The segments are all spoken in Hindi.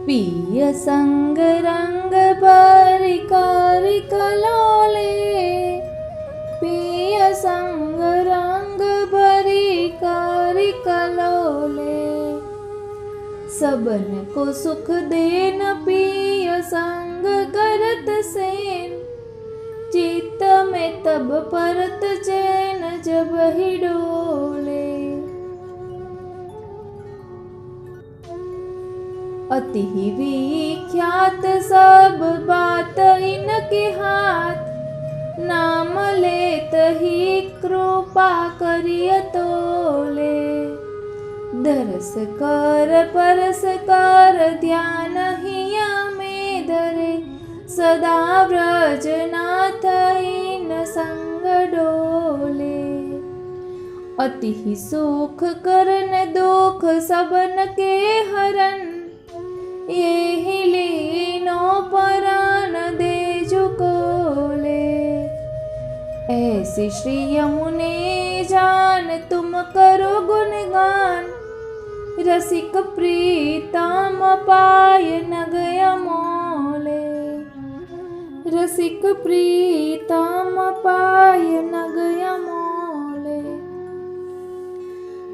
पिय संग रंग भरी कारी कलोले, पिय संग रंग भरी कारी कलोले। सबन को सुख देन पिय संग करत सेन, चित्त में तब परत चैन जब ही डोले। अति ही विख्यात सब बात इनके हाथ, नाम लेत ही कृपा करिय तोले। दरस कर परस कर ध्यान हिया में धरे, सदा व्रजनाथ इन संग डोले। अति ही सुख करन दुख सबन के हरन, यही लीनो परान दे झुकोले। ऐसी श्री यमुने जान तुम करो गुणगान, रसिक प्रीतम पाय नग अमोले। रसिक प्रीतम पाय नग अमोले।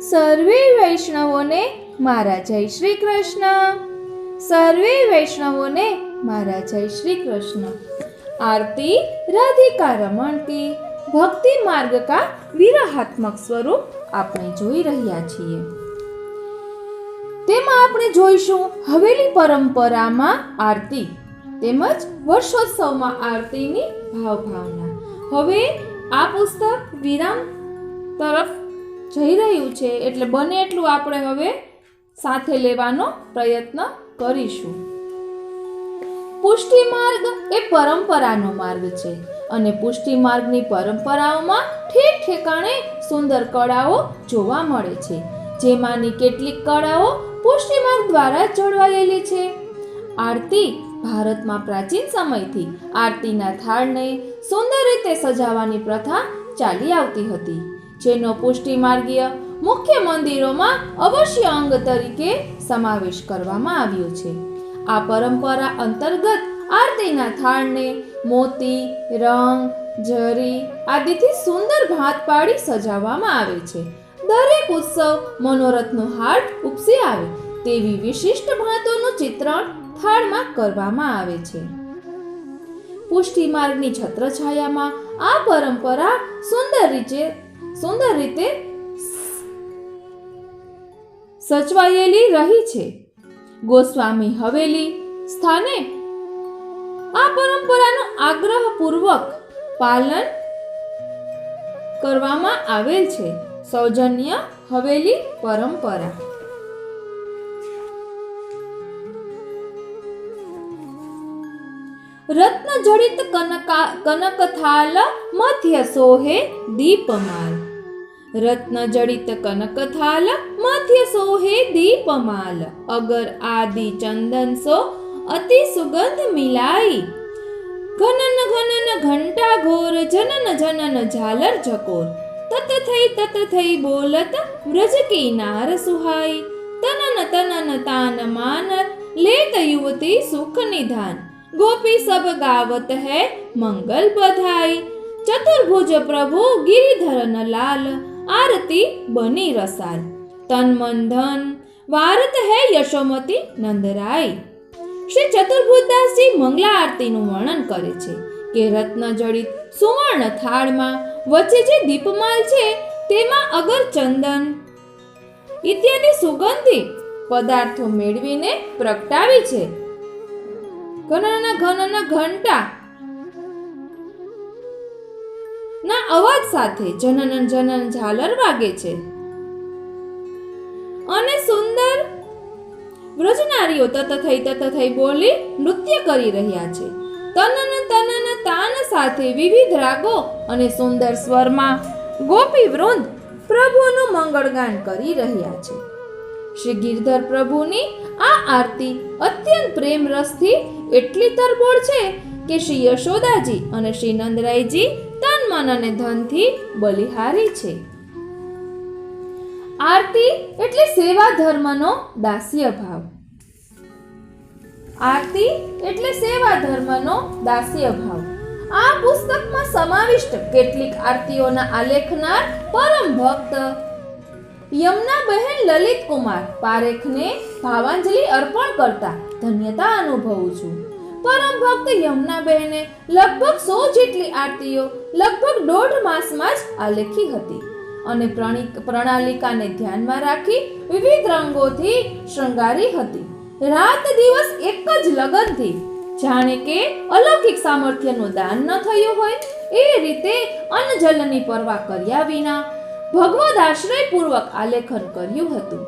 सर्वे वैष्णवोने मारा जय श्री कृष्ण। सर्वे वैष्णवोने मारा जय श्री कृष्ण। आरती राधिका रमण की भक्ति मार्ग का विरहात्मक स्वरूप આપણે જોઈ રહ્યા છીએ। તેમાં આપણે જોઈશું હવેલી પરંપરામાં આરતી તેમજ વર્ષોત્સવમાં આરતીની ભાવભાવના। હવે આ પુસ્તક વિરામ તરફ જઈ રહ્યું છે, એટલે બને એટલું આપણે હવે સાથે લેવાનો પ્રયત્ન કરીશું। પુષ્ટિ માર્ગ એ પરંપરાનો માર્ગ છે અને પુષ્ટિ માર્ગની પરંપરાઓમાં ઠેક ઠેકાણે સુંદર કળાઓ જોવા મળે છે, જેમાંની કેટલીક કળાઓ પુષ્ટિ માર્ગ દ્વારા જોડવાયેલી છે। આરતી ભારતમાં પ્રાચીન સમયથી આરતીના થાળને સુંદર રીતે સજાવવાની પ્રથા ચાલી આવતી હતી, જેનો પુષ્ટિ માર્ગીય મુખ્ય મંદિરોમાં અવશ્ય અંગ તરીકે સમાવેશ કરવામાં આવ્યો છે। આ પરંપરા અંતર્ગત આરતીના થાળને મોતી, રંગ, જરી આદિથી સુંદર ભાત પાડી સજાવવામાં આવે છે। દરેક ઉત્સવ મનોરથનો હાટ ઉપસી આવે તેવી વિશિષ્ટ ભાતોનું ચિત્રણ થાળમાં કરવામાં આવે છે। પુષ્ટિ માર્ગની છત્રછાયામાં આ પરંપરા સુંદર રીતે સચવાયેલી રહી છે। ગોસ્વામી હવેલી સ્થાને આ પરંપરાનું આગ્રહપૂર્વક પાલન કરવામાં આવેલ છે। સૌજન્ય હવેલી પરંપરા। રત્ન જડિત કનકથાલ મધ્ય સોહે દીપમાલ। रत्न जडित कनक थाल मध्य सोहे दीपमाल। अगर आदि चंदन सो अति सुगंध मिलाई। घनन घनन घंटा घोर जनन जनन झालर झकोर। तत थई बोलत व्रज की नार सुहाई। तनन तनन तान मान लेत युवती सुख निधान। गोपी सब गावत है मंगल बधाई। चतुर्भुज प्रभु गिरिधरन लाल। आरती बनी रसाल। तन मन धन वारत है यशोमती नंदराय। श्री चतुर्भुजदास जी मंगला आरती નું વર્ણન કરે છે કે રત્ન જડિત સુવર્ણ થાળમાં વચ્ચે જે દીપમાલ છે તેમાં અગર ચંદન ઇત્યાદિ સુગંધી પદાર્થો મેળવીને પ્રગટાવી છે। ઘનન ઘનન ઘંટા ના અવાજ સાથે જનન જનન ઝાલર વાગે છે અને સુંદર વ્રજનારીઓ તત થઈ બોલી નૃત્ય કરી રહ્યા છે। તનન તનન તાન સાથે વિવિધ રાગો અને સુંદર સ્વરમાં ગોપી વૃંદ પ્રભુનું મંગળગાન કરી રહ્યા છે। શ્રી ગિરધર પ્રભુની આ આરતી અત્યંત પ્રેમ રસથી એટલી તરબોળ છે કે શ્રી યશોદાજી અને શ્રી નંદરાયજી તન મન અને ધનથી બલિહારી છે। આરતી એટલે સેવા ધર્મનો દાસ્ય ભાવ। આરતી એટલે સેવા ધર્મનો દાસ્ય ભાવ. આ પુસ્તકમાં સમાવિષ્ટ કેટલીક આરતીઓના આલેખનાર પરમ ભક્ત યમુનાબહેન લલિતકુમાર પારેખને ભાવાંજલિ અર્પણ કરતા ધન્યતા અનુભવું છું. પરમ ભક્ત યમુનાબહેને લગભગ 100 જેટલી આરતીઓ લગભગ 1.5 માસમાં જ આલેખી હતી અને પ્રણાલિકાને ધ્યાનમાં રાખી વિવિધ રંગોથી શૃંગારી હતી. રાત દિવસ એક જ લગનથી, જાણે કે અલૌકિક સામર્થ્યનું દાન ન થયું હોય એ રીતે અન્નજલની પરવા કર્યા વિના ભગવદ આશ્રય પૂર્વક આલેખન કર્યું હતું.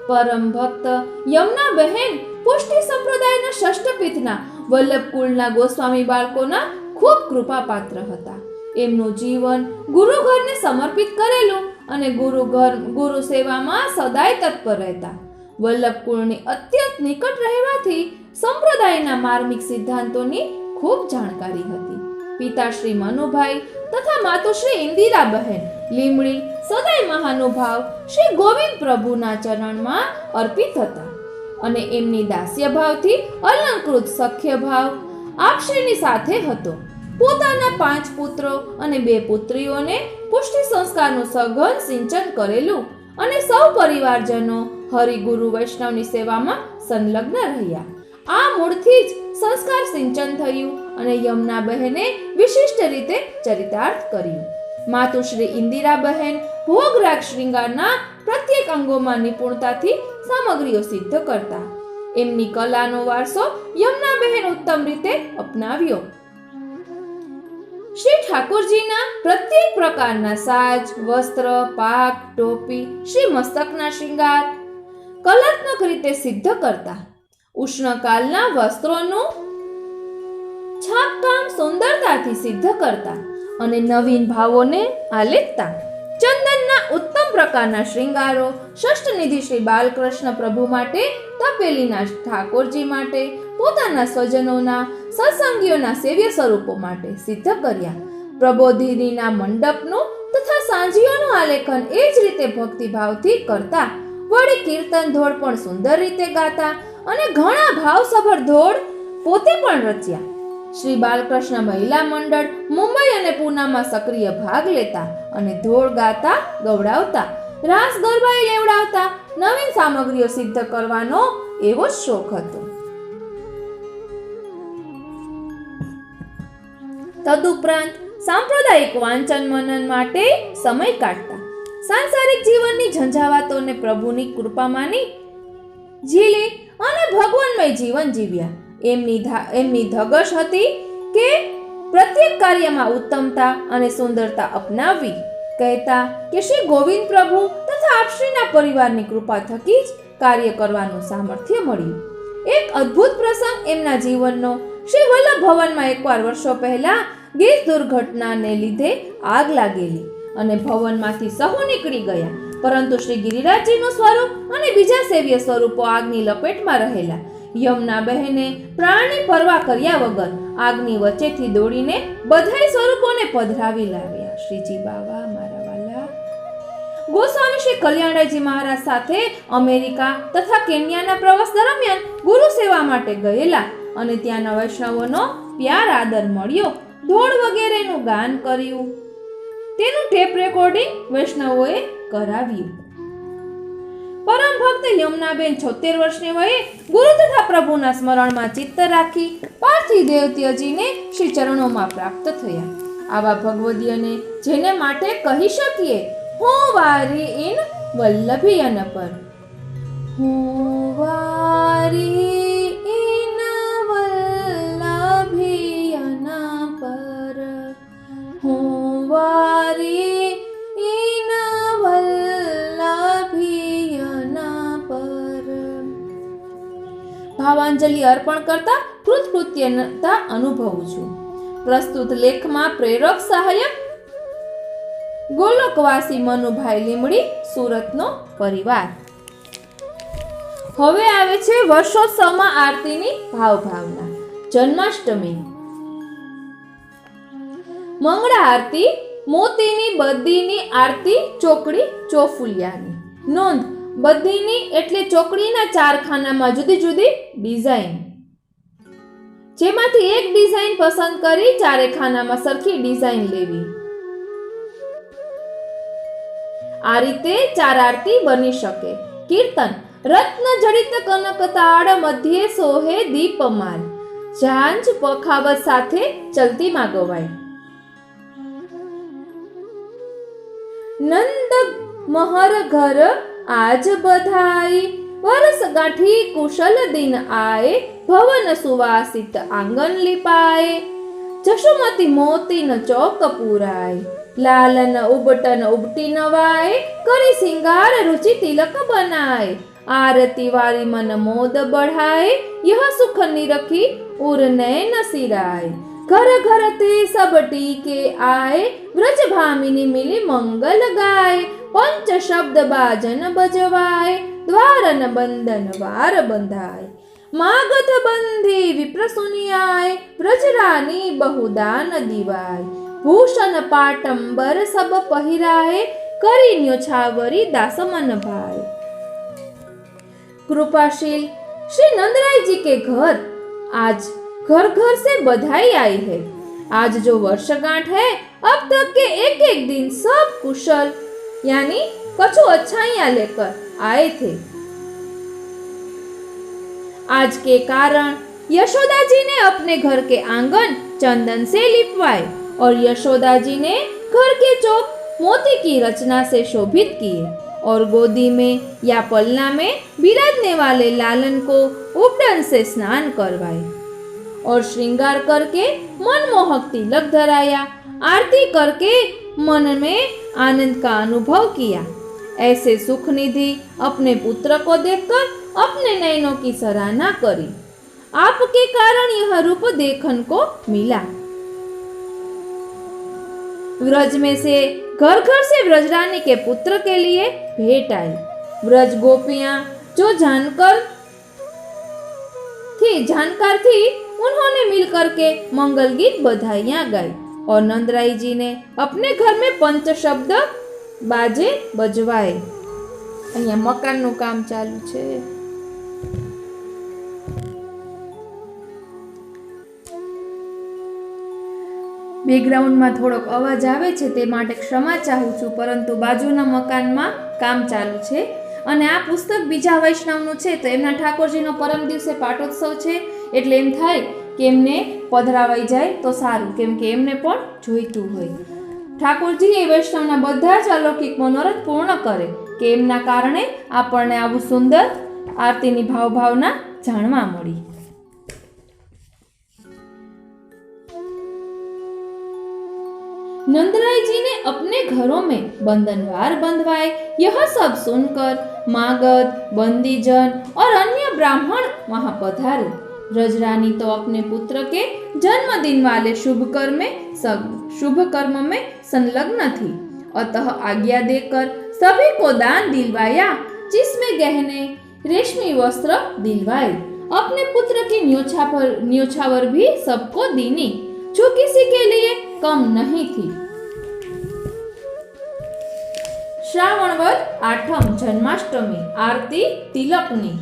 પરમ ભક્ત યમુનાબહેન પુષ્ટિ સંપ્રદાયના ષષ્ઠપીઠના વલ્લભકુળના ગોસ્વામી બાળકોના ખૂબ કૃપાપાત્ર હતા. એમનું જીવન ગુરુઘરને સમર્પિત કરેલું અને ગુરુ સેવામાં સદાય તત્પર રહેતા. વલ્લભકુળની અત્યંત નિકટ રહેવાથી સંપ્રદાયના માર્મિક સિદ્ધાંતોની ખૂબ જાણકારી હતી. પિતા શ્રી મનુભાઈ તથા માતુશ્રી ઇન્દિરાબહેન લીમડી સદાય મહાનુભાવ શ્રી ગોવિંદ પ્રભુના ચરણમાં અર્પિત હતા અને એમની દાસ્ય ભાવથી અલંકૃત સખ્ય ભાવ આપશ્રીની સાથે હતો. પોતાના 5 પુત્રો અને 2 પુત્રીઓને પુષ્ટિ સંસ્કારનું સઘન સિંચન કરેલું અને સૌ પરિવારજનો હરિગુરુ વૈષ્ણવની સેવામાં સંલગ્ન રહ્યા. આ મૂળથી જ સંસ્કાર સિંચન થયું અને યમુનાબહેને વિશિષ્ટ રીતે ચરિતાર્થ કર્યું. માતુશ્રી ઇન્દિરાબહેન ભોગરાગ શૃંગારના પ્રત્યેક અંગોમાં નિપુણતાથી સામગ્રીઓ સિદ્ધ કરતા. એમની કલાનો વારસો યમુનાબહેન ઉત્તમ રીતે અપનાવ્યો. શ્રી ઠાકોરજીના પ્રત્યેક પ્રકારના સાજ, વસ્ત્ર, પાક, ટોપી, શ્રી મસ્તકના શૃંગાર કલાત્મક રીતે સિદ્ધ કરતા. ઉષ્ણકાલના વસ્ત્રોનું છાપકામ સુંદરતાથી સિદ્ધ કરતા અને નવીન ભાવોને આલેખતા. ચંદનના ઉત્તમ પ્રકારના શૃંગારો ષષ્ઠનિધિ શ્રી બાલકૃષ્ણ પ્રભુ માટે, તપેલીના ઠાકોરજી માટે, પોતાના સ્વજનોના સત્સંગીઓના સેવ્ય સ્વરૂપો માટે સિદ્ધ કર્યા. પ્રબોધિનીના મંડપનું તથા સાંજીઓનું આલેખન એ જ રીતે ભક્તિભાવથી કરતા. વળી કીર્તન ધોળ પણ સુંદર રીતે ગાતા અને ઘણા ભાવસભર ધોળ પોતે પણ રચ્યા. શ્રી બાલકૃષ્ણ મહિલા મંડળ મુંબઈ અને પૂનામાં સક્રિય ભાગ લેતા અને ધોળ ગાતા ગવડાવતા, રાસ ગરબાએ લેવડાવતા. નવીન સામગ્રીઓ સિદ્ધ કરવાનો એવો જ શોખ હતો. તદુપરાંત સાંપ્રદાયિક વાંચન મનન માટે સમય કાઢતા. સાંસારિક જીવનની ઝંઝાવાતોને પ્રભુની કૃપામાંની ઝીલી અને ભગવાનમય જીવન જીવ્યા. એમની ધગશ હતી કે પ્રત્યેક કાર્યમાં ઉત્તમતા અને સુંદરતા અપનાવવી. કહેતા કે શ્રી ગોવિંદ પ્રભુ તથા આપશ્રીના પરિવારની કૃપા થકી જ કાર્ય કરવાનું સામર્થ્ય મળ્યું. એક અદ્ભુત પ્રસંગ એમના જીવનનો શ્રી વલ્લભ ભવનમાં એકવાર વર્ષો પહેલા ગેસ દુર્ઘટનાને લીધે આગ લાગેલી અને ભવનમાંથી સહુ નીકળી ગયા, પરંતુ શ્રી ગિરિરાજજીનું સ્વરૂપ અને બીજા સેવ્ય સ્વરૂપો આગની લપેટમાં રહેલા. યમુનાબહેને પ્રાણની પરવા કર્યા વગર આગની વચ્ચેથી દોડીને બધાય સ્વરૂપોને પધરાવી લાવ્યા. શ્રીજી બાવા મારા વાલા. ગોસ્વામી શ્રી કલ્યાણરાયજી મહારાજ સાથે અમેરિકા તથા કેન્યાના પ્રવાસ દરમિયાન ગુરુ સેવા માટે ગયેલા અને ત્યાંના વૈષ્ણવોનો પ્યાર આદર મળ્યો. ધોળ વગેરેનું ગાન કર્યું. તેનું ટેપ રેકોર્ડિંગ વૈષ્ણવોએ કરાવ્યું. પરમ ભક્ત યમુનાબેન 76 વર્ષની વયે ગુરુ તથા પ્રભુના સ્મરણમાં ચિત્ત રાખી પાર્થિવ દેહ ત્યજીને શ્રી ચરણોમાં પ્રાપ્ત થયા. આવા ભગવદીયને જેને માટે કહી શકીએ, હું વારી ઇન વલ્લભીયન પર, હું વારી ઇન વલ્લભીયન પર, હું વારી ઇન વલ્લભીયન પર. ભાવાંજલિ અર્પણ કરતા કૃતકૃત્યતા અનુભવું છું. પ્રસ્તુત લેખમાં પ્રેરક સહાયક ગોલોકવાસી મનુભાઈ લીમડી, સુરતનો પરિવાર. હવે આવે છે વર્ષોત્સવમાં આરતીની ભાવભાવના. જન્માષ્ટમી. મંગળા આરતી, મોતીની બદ્દીની આરતી, ચોકડી ચોફુલિયાની. નોંધ: બદ્દીની એટલે ચોકડીના 4 ખાનામાં જુદી જુદી ડિઝાઇન. જેમાંથી એક ડિઝાઇન પસંદ કરી ચારે ખાનામાં સરખી ડિઝાઇન લેવી. આ રીતે 4 આરતી બની શકે. કીર્તન. રત્ન જડિત કનકતાળ મધ્યે સોહે દીપમાલ. ઝાંઝ પખાવત સાથે ચલતીમાં ગવાય. નંદ મહર ઘર આજ બધાઈ, વરસ ગાંઠી કુશલ દિન આએ, ભવન સુવાસિત આંગન લીપાએ, જશુમતી મોતીન ચોક પુરાય, લાલન ઉબટન ઉબટી નવાય, કરી સિંગાર રુચિ તિલક બનાય, आरती वारी मन मोद बढ़ाए, यह सुख निरखी उर नैन सिराए, घर घर ते सब टीके आए, व्रज भामिनी मिली मंगल गाए, पंच शब्द बाजन बजवाए, द्वारन बंधन वार बंधाए, मागध बंधी विप्र सुनियाए, व्रजरानी बहुदान दिवाय, भूषण पाटंबर सब पहिराए, करी न्योछावरी दास मन भाई. कृपाशील श्री नंदराय जी के घर आज घर घर से बधाई आई है. आज जो वर्षगांठ है, अब तक के एक एक दिन सब कुशल यानी कछु अच्छाइयां लेकर आए थे. आज के कारण यशोदा जी ने अपने घर के आंगन चंदन से लिपवाए और यशोदा जी ने घर के चौक मोती की रचना से शोभित किए और गोदी में या पलना में बिराजने वाले लालन को उपडन से स्नान करवाए और श्रृंगार करके मनमोहक तिलक धराया. आरती करके मन में आनंद का अनुभव किया. ऐसे सुख निधि अपने पुत्र को देखकर अपने नयनों की सराहना करी. आपके कारण यह रूप देखन को मिला. व्रज में से घर घर से व्रजरानी के पुत्र के लिए भेंट आई. व्रज गोपियां जो जानकार थी उन्होंने मिलकर के मंगल गीत बधाइयां गाई और नंदराय जी ने अपने घर में पंच शब्द बाजे बजवाए. અહીંયા મકાનનું કામ ચાલુ છે. બેકગ્રાઉન્ડમાં થોડોક અવાજ આવે છે તે માટે ક્ષમા ચાહું છું, પરંતુ બાજુના મકાનમાં કામ ચાલુ છે. અને આ પુસ્તક બીજા વૈષ્ણવનું છે, તો એમના ઠાકોરજીનો પરમ દિવસે પાટોત્સવ છે, એટલે એમ થાય કે એમને પધરાવાઈ જાય તો સારું, કેમ કે એમને પણ જોઈતું હોય. ઠાકોરજી એ વૈષ્ણવના બધા જ અલૌકિક મનોરથ પૂર્ણ કરે કે એમના કારણે આપણને આવું સુંદર આરતીની ભાવના જાણવા મળી. नंदराय जी ने अपने घरों में बंधनवार बंधवाए. यह सब सुनकर मागध, बंदीजन और अन्य ब्राह्मण वहां पधारे. व्रजरानी तो अपने पुत्र के जन्मदिन वाले शुभ कर्म में संलग्न थी, अतः आज्ञा देकर सभी को दान दिलवाया, जिसमें गहने, रेशमी वस्त्र दिलवाए. अपने पुत्र की न्योछावर भी सबको दीनी, जो किसी के लिए कम नहीं थी. श्रावण वद 8 जन्माष्टमी. आरती तिलकनी.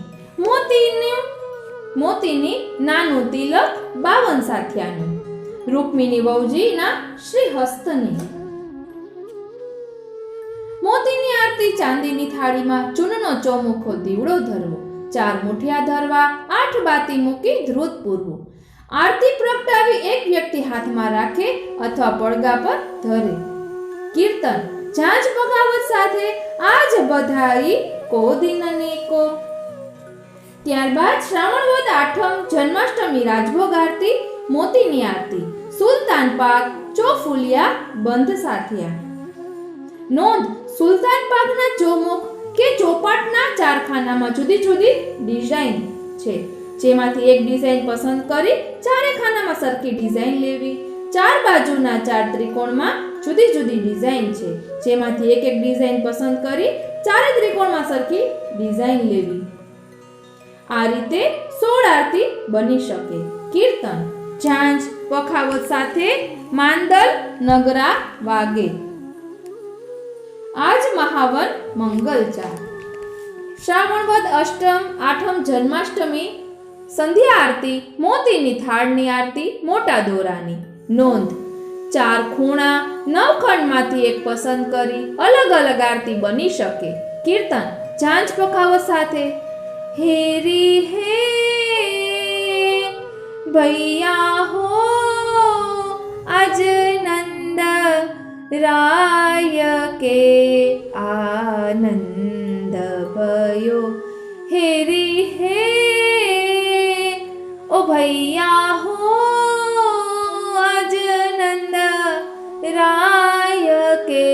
મોતીની નાનું તિલક 52 સાથિયાનું. રૂકમિણી વહુજીના શ્રી હસ્તની. મોતીની આરતી. ચાંદીની થાળીમાં ચૂનનો ચોમુખો દીવડો ધરવો, 4 મુઠિયા ધરવા, 8 બાતી મૂકી ધ્રુત પૂરવું. આરતી પ્રગટાવી એક વ્યક્તિ હાથમાં રાખે અથવા પડગા પર ધરે. કીર્તન. ઝાંઝ પખાવત સાથે આજ બધાઈ કો દિનને કો. ત્યારબાદ શ્રાવણ વદ 8 જન્માષ્ટમી રાજભોગ આરતી, મોતીની આરતી, સુલતાન પાક, ચોફુલિયા, બંધ સાથિયા. નોંધ. સુલતાન પાકના ચોમુખ કે ચોપાટના 4 ખાનામાં જુદી જુદી ડિઝાઇન છે, જેમાંથી એક ડિઝાઇન પસંદ કરી ચારે ખાનામાં સરખી ડિઝાઇન લેવી. 4 બાજુના 4 ત્રિકોણમાં જુદી જુદી ડિઝાઇન છે, જેમાંથી એક ડિઝાઇન પસંદ કરી ચારે ત્રિકોણમાં સરખી ડિઝાઇન લેવી. આ રીતે 16 આરતી બની શકે. કીર્તન. ઝાંઝ પખાવત સાથે માંદલ નગરા વાગે. આજ મહાવન મંગલચાર. શ્રાવણ વદ 8 જન્માષ્ટમી संध्या आरती मोतीनी थाळनी आरती मोटा दोरानी। नोंध, 4 खूणा 9 खंडमांथी एक पसंद करी अलग अलग आरती बनी शके। कीर्तन झांझ पखावत साथे। हेरी हे भैया हो आज नंद राय के आनंद भयो। हेरी हे ओ भैया हो आज नंद राय के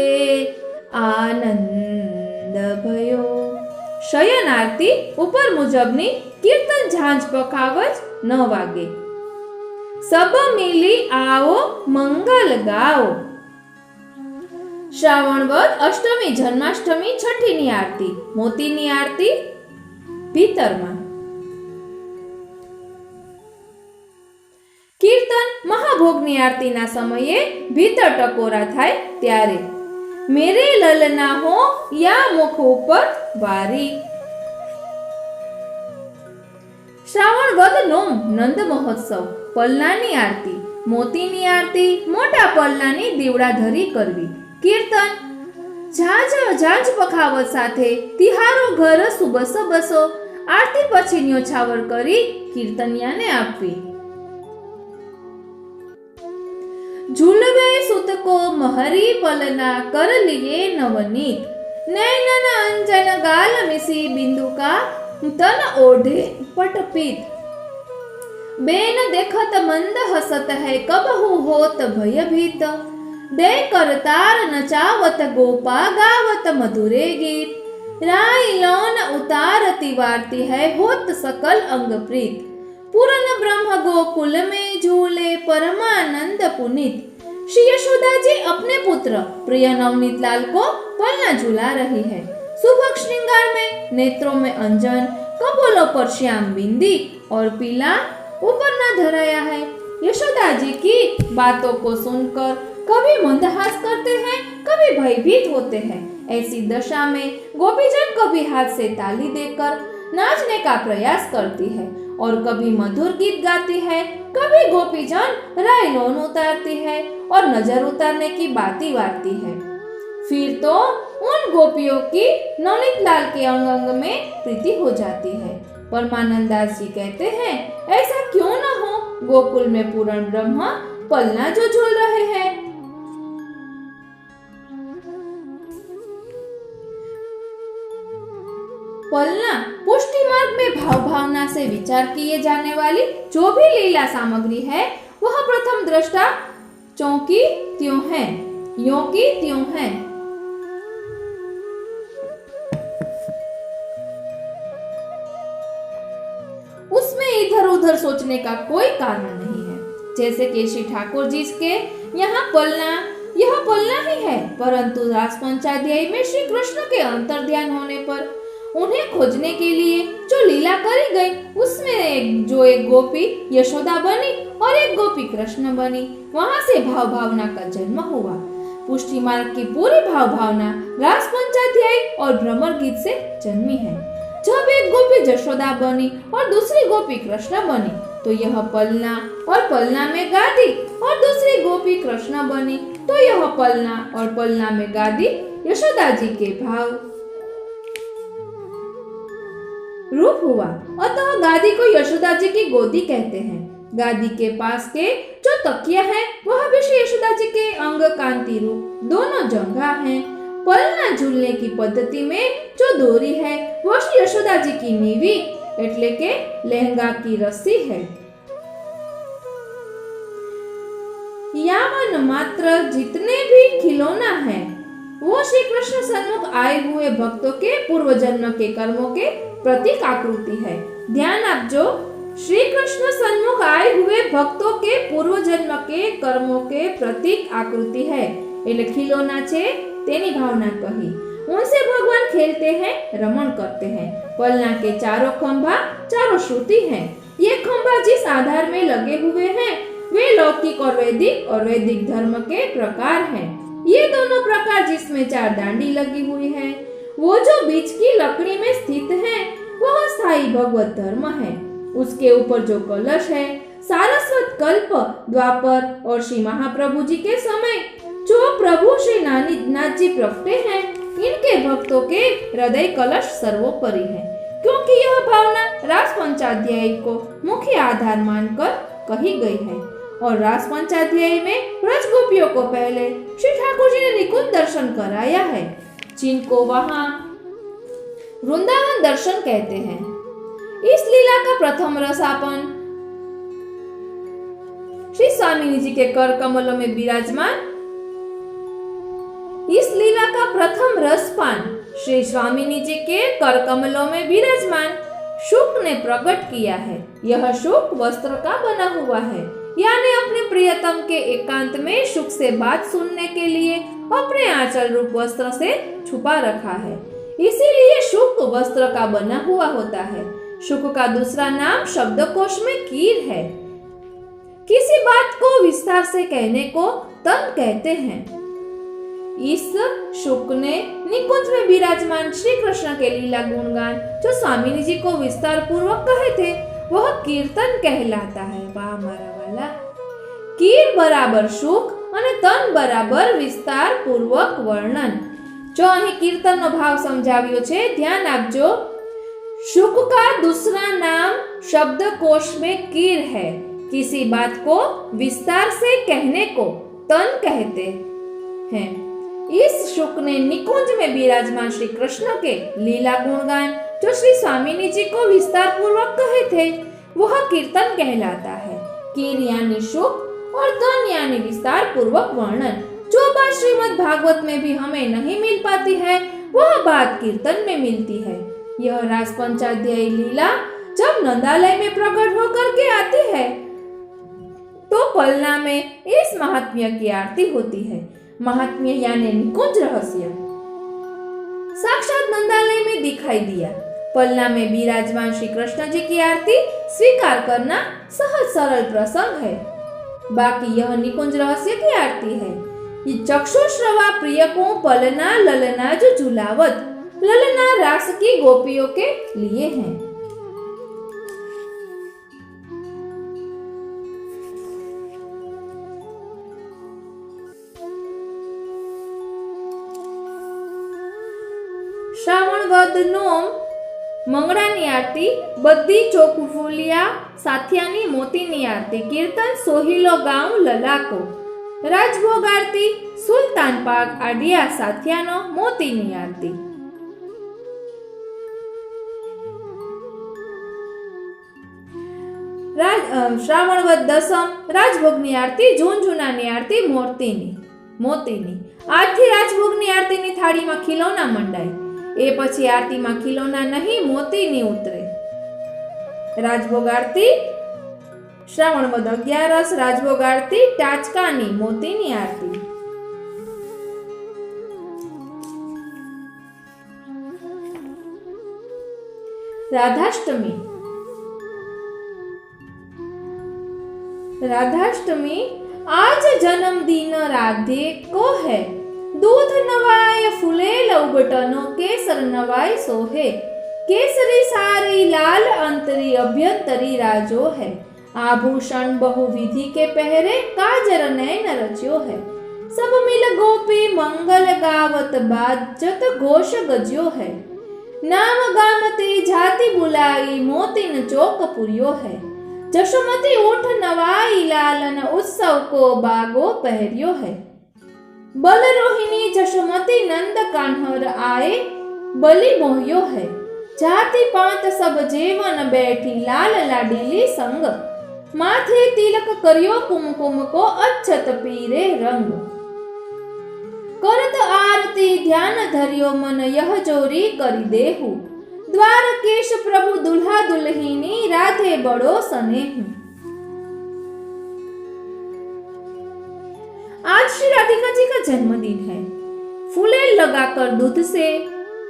आनंद भयो। शयन आरती ઉપર મુજબની કીર્તન ઝાંઝ પખાવજ 9 વાગે। सब मिली आओ मंगल गाओ। श्रावण वद अष्टमी जन्माष्टमी छठीनी आरती मोतीनी आरती भीतरमा। कीर्तन महाभोगनी आरतीना समये भीतर टकोरा थाय त्यारे। मेरे ललना हो या मुख ऊपर वारी। श्रावण वद नोम नंद महोत्सव पल्लानी आरती मोतीनी आरती मोटा पल्लानी दीवड़ा धरी करवी। कीर्तन झांझ पखावत साथे तिहारो घर सुबस बसो। आरती पछी न्योछावर करी कीर्तनियाने आपवी। झूलवे सुत को महरी पलना कर लिए नवनीत। नैनन अंजन गाल मिसी बिंदु का तन ओढ़े पटपीत। बेन देखत मंद हसत है कबहु होत भयभीत। दे करतार नचावत गोपा गावत मधुरे गीत। राई लौन उतारती वारती है होत सकल अंग प्रीत। पूरन ब्रह्म गोकुल में झूले परमानंद पुनीत। श्री यशोदा जी अपने पुत्र प्रिय नवनीत लाल को पलना झूला रही है। सुभग श्रृंगार में नेत्रों में अंजन कपोलों पर श्याम बिंदी और पीला ऊपर न धराया है। यशोदा जी की बातों को सुनकर कभी मंदहास करते हैं कभी भयभीत होते हैं। ऐसी दशा में गोपीजन कभी हाथ से ताली देकर नाचने का प्रयास करती है और कभी मधुर गीत गाती है। कभी गोपीजन रायलोन उतारती है और नजर उतारने की बाती वारती है। फिर तो उन गोपियों की नवनीत लाल के अंग अंग में प्रीति हो जाती है। परमानंद दास जी कहते हैं, ऐसा क्यों न हो, गोकुल में पूर्ण ब्रह्म पलना जो झूल रहे हैं। पलना पुष्टि मार्ग में भाव भावना से विचार किए जाने वाली जो भी लीला सामग्री है वह प्रथम दृष्टा चौकी त्यों है, यों की त्यों है। उसमें इधर उधर सोचने का कोई कारण नहीं है। जैसे कि श्री ठाकुर जी के यहाँ पलना यह पलना ही है, परंतु रास पंचाध्याय में श्री कृष्ण के अंतर्ध्यान होने पर उन्हें खोजने के लिए जो लीला करी गई उसमें एक गोपी यशोदा बनी और एक गोपी कृष्ण बनी। वहां से भाव भावना का जन्म हुआ। पुष्टि मार्ग की पूरी भाव भावना रास पंचाध्याय और भ्रमर गीत से जन्मी है। जब एक गोपी यशोदा बनी और दूसरी गोपी कृष्ण बनी तो यह पलना और पलना में गादी, और दूसरी गोपी कृष्ण बनी तो यह पलना और पलना में गादी यशोदा जी के भाव रूप हुआ। अतः गादी को यशोदा जी की गोदी कहते हैं। गादी के पास के जो तकिया है वह भी श्री यशोदा जी के अंग कांति रूप दोनों जंघा हैं। पलना झूलने की पद्धति में जो डोरी है वह श्री यशोदा जी की नीवी एटले के लहंगा की रस्सी है। यावन मात्र जितने भी खिलौना है वो श्री कृष्ण सन्मुख आए हुए भक्तों के पूर्व जन्म के कर्मों के प्रतीक आकृति है। ध्यान आपजो, श्री कृष्ण सन्मुख आए हुए भक्तों के पूर्व जन्म के कर्मों के प्रतीक आकृति है। એટલે खिलौना छे तेनी भावना कही। उनसे भगवान खेलते हैं, रमण करते हैं। पलना के चारों खंभा चारों श्रुति हैं। ये खंभा जिस आधार में लगे हुए हैं वे लौकिक और वैदिक धर्म के प्रकार हैं। ये दोनों प्रकार जिसमें 4 डांडी लगी हुई है, वो जो बीच की लकड़ी में स्थित है वह स्थायी भगवत धर्म है। उसके ऊपर जो कलश है, सारस्वत कल्प, द्वापर और श्री महाप्रभु जी के समय जो प्रभु श्री नाथ जी प्रगटे हैं, इनके भक्तों के हृदय कलश सर्वोपरि है, क्योंकि यह भावना रास पंचाध्याय को मुख्य आधार मानकर कही गई है। और रास पंचाध्याय में ब्रज गोपियों को पहले श्री ठाकुर जी ने निकुंज दर्शन कराया है, जिनको वहां वृंदावन दर्शन कहते हैं। इस लीला का प्रथम रसापन श्री स्वामी जी के कर कमलों में विराजमान इस लीला का प्रथम रसपान श्री स्वामी जी के कर कमलों में विराजमान शुक ने प्रकट किया है। यह शुक वस्त्र का बना हुआ है, यानी अपने प्रियतम के एकांत में शुक से बात सुनने के लिए अपने आंचल रूप वस्त्र से छुपा रखा है, इसीलिए शुक वस्त्र का बना हुआ होता है। शुक का दूसरा नाम शब्दकोश में कीर है। किसी बात को विस्तार से कहने को तन कहते हैं। इस शुक ने निकुंज में विराजमान श्री कृष्ण के लीला गुणगान जो स्वामी जी को विस्तार पूर्वक कहे थे, वह कीर्तन कहलाता है। वाह मारा वाला, कीर बराबर शुक અને તન બરાબર વિસ્તાર પૂર્વક વર્ણન। जो અહીં कीर्तन भाव समझाव्यो छे, ध्यान आपजो। शुक का दूसरा नाम शब्दकोश में कीर है। किसी बात को विस्तार से कहने को तन कहते हैं। इस शुक ने निकुंज में विराजमान श्री कृष्ण के लीला गुणगान जो श्री स्वामी जी को विस्तार पूर्वक कहे थे, वह कीर्तन कहलाता है। कीर यानी शुक और तन यानी विस्तार पूर्वक वर्णन। जो बात श्रीमद् भागवत में भी हमें नहीं मिल पाती है, वह बात कीर्तन में मिलती है। यह रास पंचाध्यायी लीला जब नंदालय में प्रकट होकर के आती है, तो पलना में इस महात्म्य की आरती होती है। महात्म्य यानी निकुंज रहस्य साक्षात नंदालय में दिखाई दिया। पलना में विराजमान श्री कृष्ण जी की आरती स्वीकार करना सहज सरल प्रसंग है। बाकी यह निकुंज रहस्य की आरती है। ये चक्षुश्रवा प्रिय को पलना ललना जो झुलावत, ललना रास की गोपियों के लिए है। श्रावण वद नोम मंगळानी आरती, बद्दी ચોકફુલિયા સાથિયાની મોતીની આરતી, કીર્તન સોહિલો ગાઉં લલાકો, રાજભોગ આરતી, સુલતાન પાક આડિયા સાથિયાનો મોતીની આરતી। શ્રાવણ વદ દસમ રાજભોગની આરતી, ઝુંઝુનાની આરતી મોતીની। આજથી રાજભોગની આરતીની થાળીમાં ખીલौना મંડાય। એ પછી આરતીમાં ખીલौना નહીં, મોતીની ઉતરે। રાજભોગ આરતી શ્રાવણ વદ 11 રાજભોગ આરતી टाचकानी मोतीनी आरती। राधाष्टमी आज जन्मदिन राधे को है। दूध नवाय फूले लौबटनो केसर नवाय सोहे। केसरी सारी लाल अंतरी अभ्यंतरी राजो है। आभूषण बहुविधि के पहरे काजर नयन रच्यो है। सब मिल गोपी मंगल गावत बाजत घोष गज्यो है। नाम गामती जाति बुलाई मोतीन चौक पुरियो है। जशोमती उठ नवाई लालन उत्सव को बागो पहरियो है। बलरोहिणी जशोमती नंद कान्हर आए बलि मोहियो है। जाति पात सब जेवन बैठी लाल लाडीली संग। माथे तिलक करियो कुमकुम को अक्षत पीरे रंग। करत आरती ध्यान धरियो मन यह जोरी करी देहु। द्वारकेश प्रभु दुल्हा दुल्हिनी राधे बड़ो सनेहु। आज श्री राधिका जी का जन्मदिन है। फूले लगाकर दूध से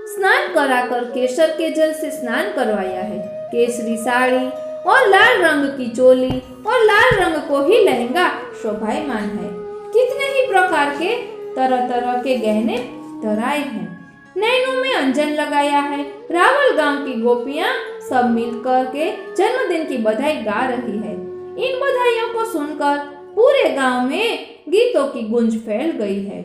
स्नान कराकर केसर के जल से स्नान करवाया है। केसरी साड़ी और लाल रंग की चोली और लाल रंग को ही लहंगा शोभायमान है। कितने ही प्रकार के तरह तरह के गहने धराए हैं। नैनों में अंजन लगाया है। रावल गांव की गोपियां सब मिलकर के जन्मदिन की बधाई गा रही है। इन बधाइयों को सुनकर पूरे गांव में गीतों की गूंज फैल गई है।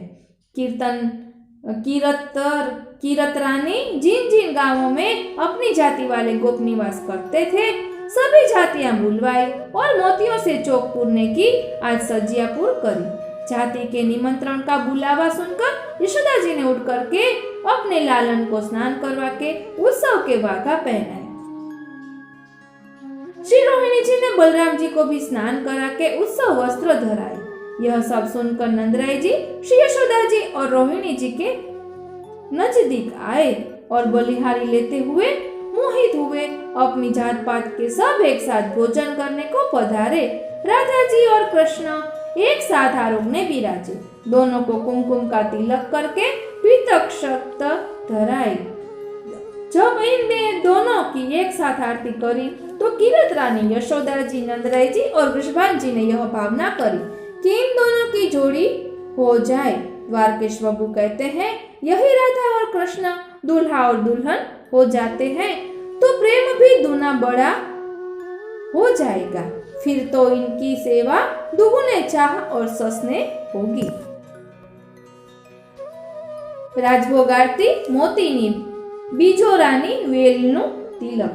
कीरतरानी जिन जिन गांवों में अपनी जाति वाले गोप निवास करते थे, सभी जातियां बुलवाई और मोतियों से चौक पूरने की आज सज्जिया पूर करी। जाति के निमंत्रण का बुलावा सुनकर यशोदा जी ने उठ करके अपने लालन को स्नान करवा के उत्सव के वाघा पहनाए। श्री रोहिणी जी ने बलराम जी को भी स्नान करा के उत्सव वस्त्र धराए। यह सब सुनकर नंदराय जी श्री यशोदा जी और रोहिणी जी के नजदीक आए और बलिहारी लेते हुए मोहित हुए अपनी जात पात के सब एक साथ भोजन करने को पधारे। राधा जी और कृष्ण एक साथ आरोग्य विराजे। दोनों को कुमकुम का तिलक करके पीतक शक्त धराई। जब इन दोनों की एक साथ आरती करी तो कीरत रानी, यशोदा जी, नंदराय जी और वृषभान जी ने यह भावना करी कि इन दोनों की जोड़ी हो जाए। द्वारकेश बाबू कहते हैं, यही राधा और कृष्ण दूल्हा और दुल्हन हो जाते हैं तो प्रेम भी दूना बड़ा हो जाएगा। फिर तो इनकी सेवा दुगुने चाह और ससने होगी। રાજભોગ આરતી મોતીની બીજોરાની વેલનું તિલક।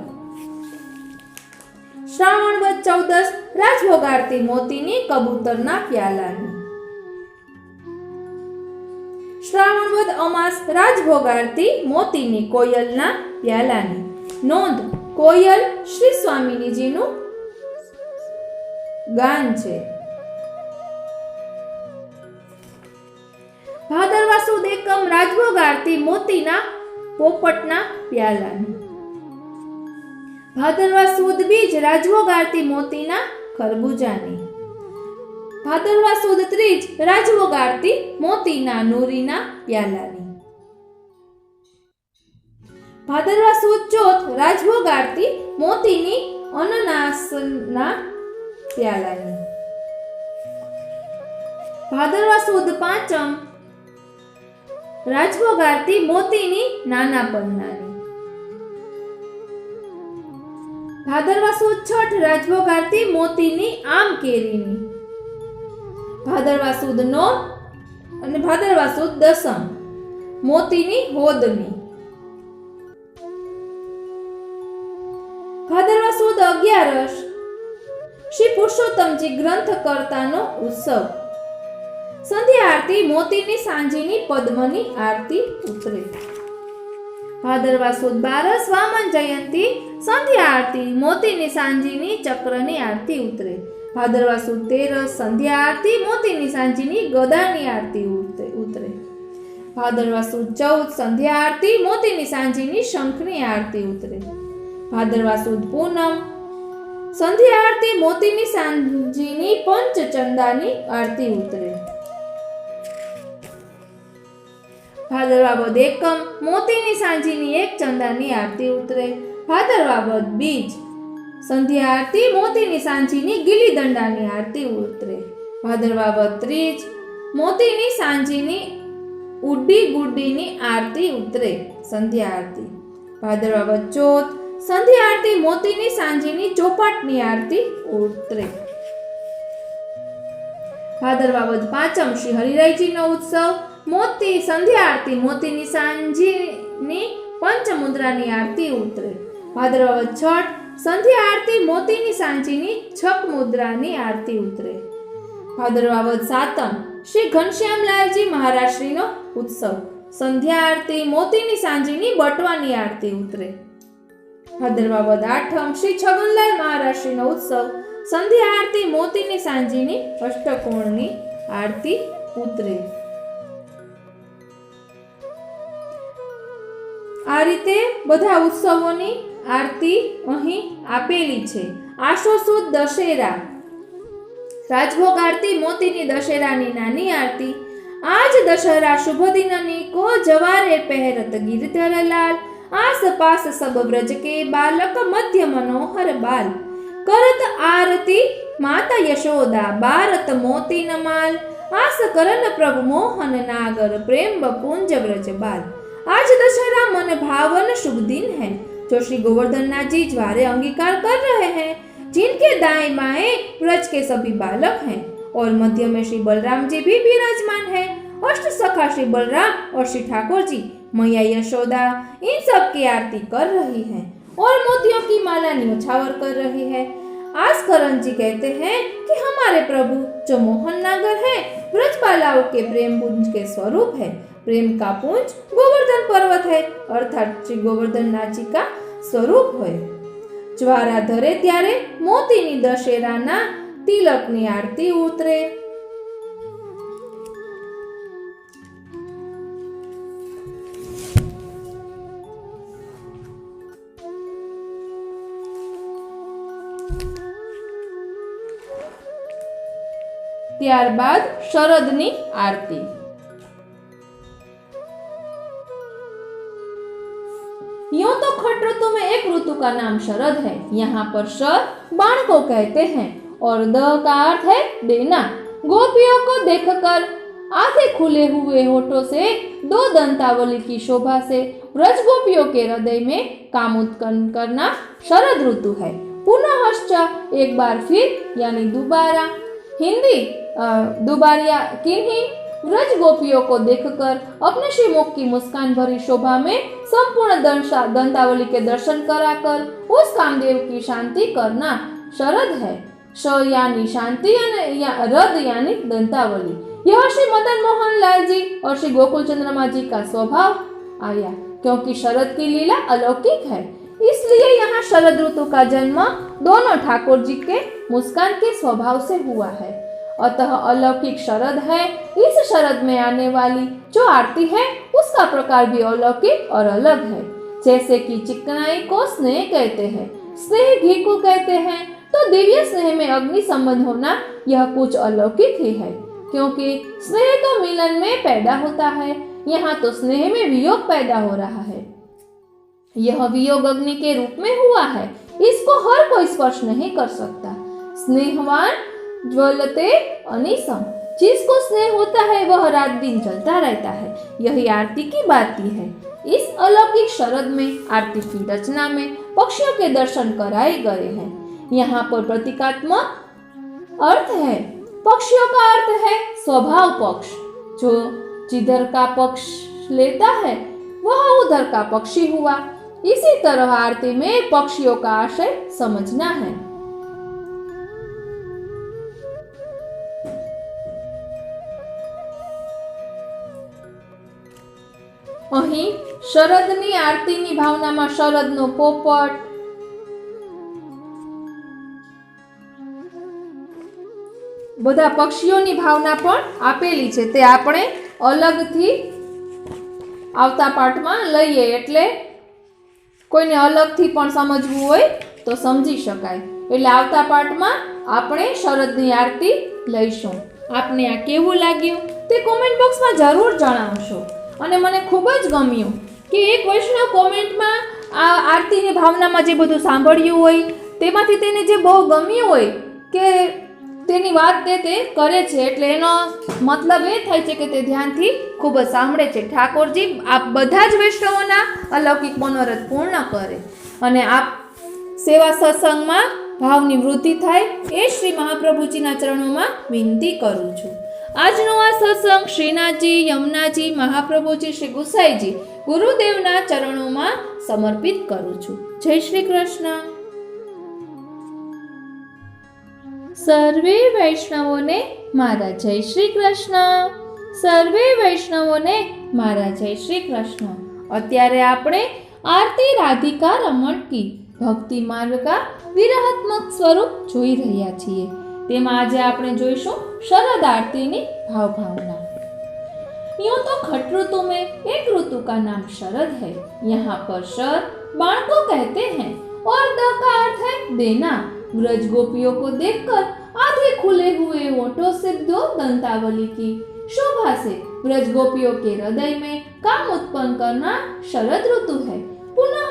શ્રાવણ વદ 14 રાજભોગ આરતી મોતીની કબૂતરના પ્યાલાની। શ્રાવણ વદ અમાસ રાજભોગ આરતી મોતીની કોયલના પ્યાલાની। નોંધ, કોયલ શ્રી સ્વામિનીજીનું ગાન છે। ભાદરવા સુદ એકમ રાજભોગ આરતી મોતીના પોપટના પ્યાલાની। ભાદરવા સુદ બીજ રાજભોગ આરતી મોતીના ખરબૂજાની। ભાદરવા સુદ ત્રીજ રાજભોગ આરતી મોતીના નૂરીના પ્યાલાની। ભાદરવા સુદ ચોથ રાજભોગ આરતી મોતીની અનનાસના પ્યાલાની। ભાદરવા સુદ પાંચમ રાજભોગ આરતી મોતીની નાના પન્નાની। ભાદરવા સુદ છઠ રાજભોગ આરતી મોતીની આમ કેરીની। ભાદરવા સુદ 9 અને ભાદરવા સુદ દસમ મોતીની હોદની। ભાદરવા સુદ 11 શ્રી પુરુષોત્તમજી ગ્રંથ કરતાનો ઉત્સવ। સંધ્યા આરતી મોતીની સાંજીની પદ્મની આરતી ઉતરે। ભાદરવા સુદ 12 વામન જયંતી સંધ્યા આરતી મોતીની સાંજીની ચક્રની આરતી ઉતરે। ભાદરવા સુદ 13 સંધ્યા આરતી મોતીની સાંજીની ગદાની આરતી ઉતરે। ભાદરવા સુદ 14 સંધ્યા આરતી મોતીની સાંજીની શંખની આરતી ઉતરે। ભાદરવા સુદ પૂનમ સંધ્યા આરતી મોતીની સાંજીની પંચચંદાની આરતી ઉતરે। ભાદરવા વદ એકમ મોતીની સાંજીની એક ચંદાની આરતી ઉતરે। ભાદરવા વદ બીજ સંધ્યા આરતી મોતીની સાંજીની ગીલી દંડાની આરતી ઉતરે। ભાદરવા વદ ત્રીજ મોતીની સાંજીની ઉડી ગુડીની આરતી ઉતરે સંધ્યા આરતી। ભાદરવા વદ ચોથ સંધ્યા આરતી મોતીની સાંજીની ચોપાટની આરતી ઉતરે। ભાદરવા વદ પાંચમ શ્રી હરિરાયજીનો ઉત્સવ મોતી સંધ્યા આરતી મોતીની સાંજીની પંચમુદ્રાની આરતી ઉતરે। ભાદરવા વદ છઠ સંધ્યા આરતી મોતીની સાંજીની છક મુદ્રાની આરતી ઉતરે। ભાદરવા વદ સાતમ શ્રી ઘનશ્યામલાલજી મહારાજશ્રીનો ઉત્સવ સંધ્યા આરતી મોતીની સાંજીની બટવાની આરતી ઉતરે। ભાદરવા વદ આઠમ શ્રી છગનલાલ મહારાજશ્રીનો ઉત્સવ સંધ્યા આરતી મોતીની સાંજીની અષ્ટકોણની આરતી ઉતરે। આ રીતે બધા ઉત્સવોની આરતી અહીં આપેલી છે। આસો સુદ દશેરા રાજભોગ આરતી મોતીની દશેરાની નાની આરતી। આજ દશहरा शुभ दिननी को जवारे पहरत गिरधर लाल आस पास सब ब्रज के बालक मध्य मनोहर बाल करत आरती माता यशोदा भारत मोती नमाल आस करन प्रभु मोहन नागर प्रेम बपुंज ब्रज बाल। आज दशहरा मन भावन शुभ दिन है जो श्री गोवर्धन नाथ जी ज्वारे अंगीकार कर रहे हैं, जिनके दाएं बाएं ब्रज के सभी बालक हैं और मध्य में श्री बलराम जी भी विराजमान है। अष्ट सखा श्री बलराम और श्री ठाकुर जी, मैया यशोदा इन सब की आरती कर रही है और मोतियों की माला न्योछावर कर रही है। आस्करण जी कहते हैं कि हमारे प्रभु जो मोहन नागर है, ब्रजबालाओं के प्रेम पुंज के स्वरूप है। प्रेम का पुंज गोवर्धन पर्वत है, अर्थात श्री गोवर्धन नाथ जी का स्वरूप है। ज्वारा धरे त्यारे मोतीनी दशेराना तिलकनी आरती उतरे। ત્યારબાદ શરદની આરતી। यूं तो खट ऋतु में एक ऋतु का नाम शरद है। यहाँ पर शर बाण को कहते हैं और द का अर्थ है देना। गोपियों को देखकर आधे खुले हुए होठों से दो दंतावली की शोभा से ब्रज गोपियों के हृदय में काम उत्पन्न करना शरद ऋतु है। पुनः एक बार फिर यानी दोबारा। हिंदी दोबारिया किन्हीं ब्रज गोपियों को देखकर अपने श्रीमुख की मुस्कान भरी शोभा में संपूर्ण दंतावली के दर्शन कराकर उस कामदेव की शांति करना शरद है। श यानी शांति या रद यानी दंतावली। यह श्री मदन मोहन लाल जी और श्री गोकुल चंद्रमा जी का स्वभाव आया, क्योंकि शरद की लीला अलौकिक है, इसलिए यहाँ शरद ऋतु का जन्म दोनों ठाकुर जी के मुस्कान के स्वभाव से हुआ है। अतः अलौकिक शरद है। इस शरद में आने वाली जो आरती है उसका प्रकार भी अलौकिक और अलग है। जैसे कि चिकनाई को स्नेह कहते हैं, स्नेह घी को कहते हैं, तो दिव्य स्नेह में अग्नि संबंध होना यह कुछ अलौकिक ही है, क्योंकि स्नेह तो मिलन में पैदा होता है, यहाँ तो स्नेह में वियोग पैदा हो रहा है। यह वियोग अग्नि के रूप में हुआ है, इसको हर कोई स्पर्श नहीं कर सकता। स्नेहवान ज्वलते अनिसम, जिसको स्नेह होता है वह रात दिन जलता रहता है। यही आरती की बाती है। इस अलौकिक शरद में आरती की रचना में पक्षियों के दर्शन कराए गए हैं। यहाँ पर प्रतीकात्मक अर्थ है। पक्षियों का अर्थ है स्वभाव पक्ष, जो जिधर का पक्ष लेता है वह उधर का पक्षी हुआ। इसी तरह आरती में पक्षियों का आशय समझना है। અહીં શરદની આરતીની ભાવનામાં શરદનો પોપટ, બધા પક્ષીઓની ભાવના પણ આપેલી છે, તે આપણે અલગથી આવતા પાઠમાં લઈએ, એટલે કોઈને અલગથી પણ સમજવું હોય તો સમજી શકાય। એટલે આવતા પાઠમાં આપણે શરદની આરતી લઈશું। આપને આ કેવું લાગ્યું તે કોમેન્ટ બોક્સમાં જરૂર જણાવશો। અને મને ખૂબ જ ગમ્યું કે એક વૈષ્ણવ કોમેન્ટમાં આ આરતીની ભાવનામાં જે બધું સાંભળ્યું હોય તેમાંથી તેને જે બહુ ગમ્યું હોય કે તેની વાત તે કરે છે, એટલે એનો મતલબ એ થાય છે કે તે ધ્યાનથી ખૂબ જ સાંભળે છે। ઠાકોરજી આ બધા જ વૈષ્ણવોના अलौकिक मनोरथ पूर्ण करे અને આપ સેવા સત્સંગમાં ભાવની વૃદ્ધિ થાય એ શ્રી મહાપ્રભુજીના ચરણોમાં વિનંતી કરું છું। આજનો આ સત્સંગ શ્રીનાથજી, યમુનાજી, મહાપ્રભુજી, શ્રી ગુસાઈજી, ગુરુદેવના ચરણોમાં સમર્પિત કરું છું। જય શ્રી કૃષ્ણ। સર્વે વૈષ્ણવોને મારા જય શ્રી કૃષ્ણ। સર્વે વૈષ્ણવોને મારા જય શ્રી કૃષ્ણ। અત્યારે આપણે આરતી રાધિકા રમણ की ભક્તિ માર્ગ का વિરહાત્મક સ્વરૂપ જોઈ રહ્યા છીએ। તેમાં આજે આપણે જોઈશું शरद आरती ની भाव भावना। यूं तो खट ऋतु में एक ऋतु का नाम शरद है। यहाँ पर शर बाण को कहते हैं और द का अर्थ है देना। ब्रज गोपियों को देखकर आधे खुले हुए होठों से दो दंतावली की शोभा से ब्रज गोपियों के हृदय में काम उत्पन्न करना शरद ऋतु है। पुनः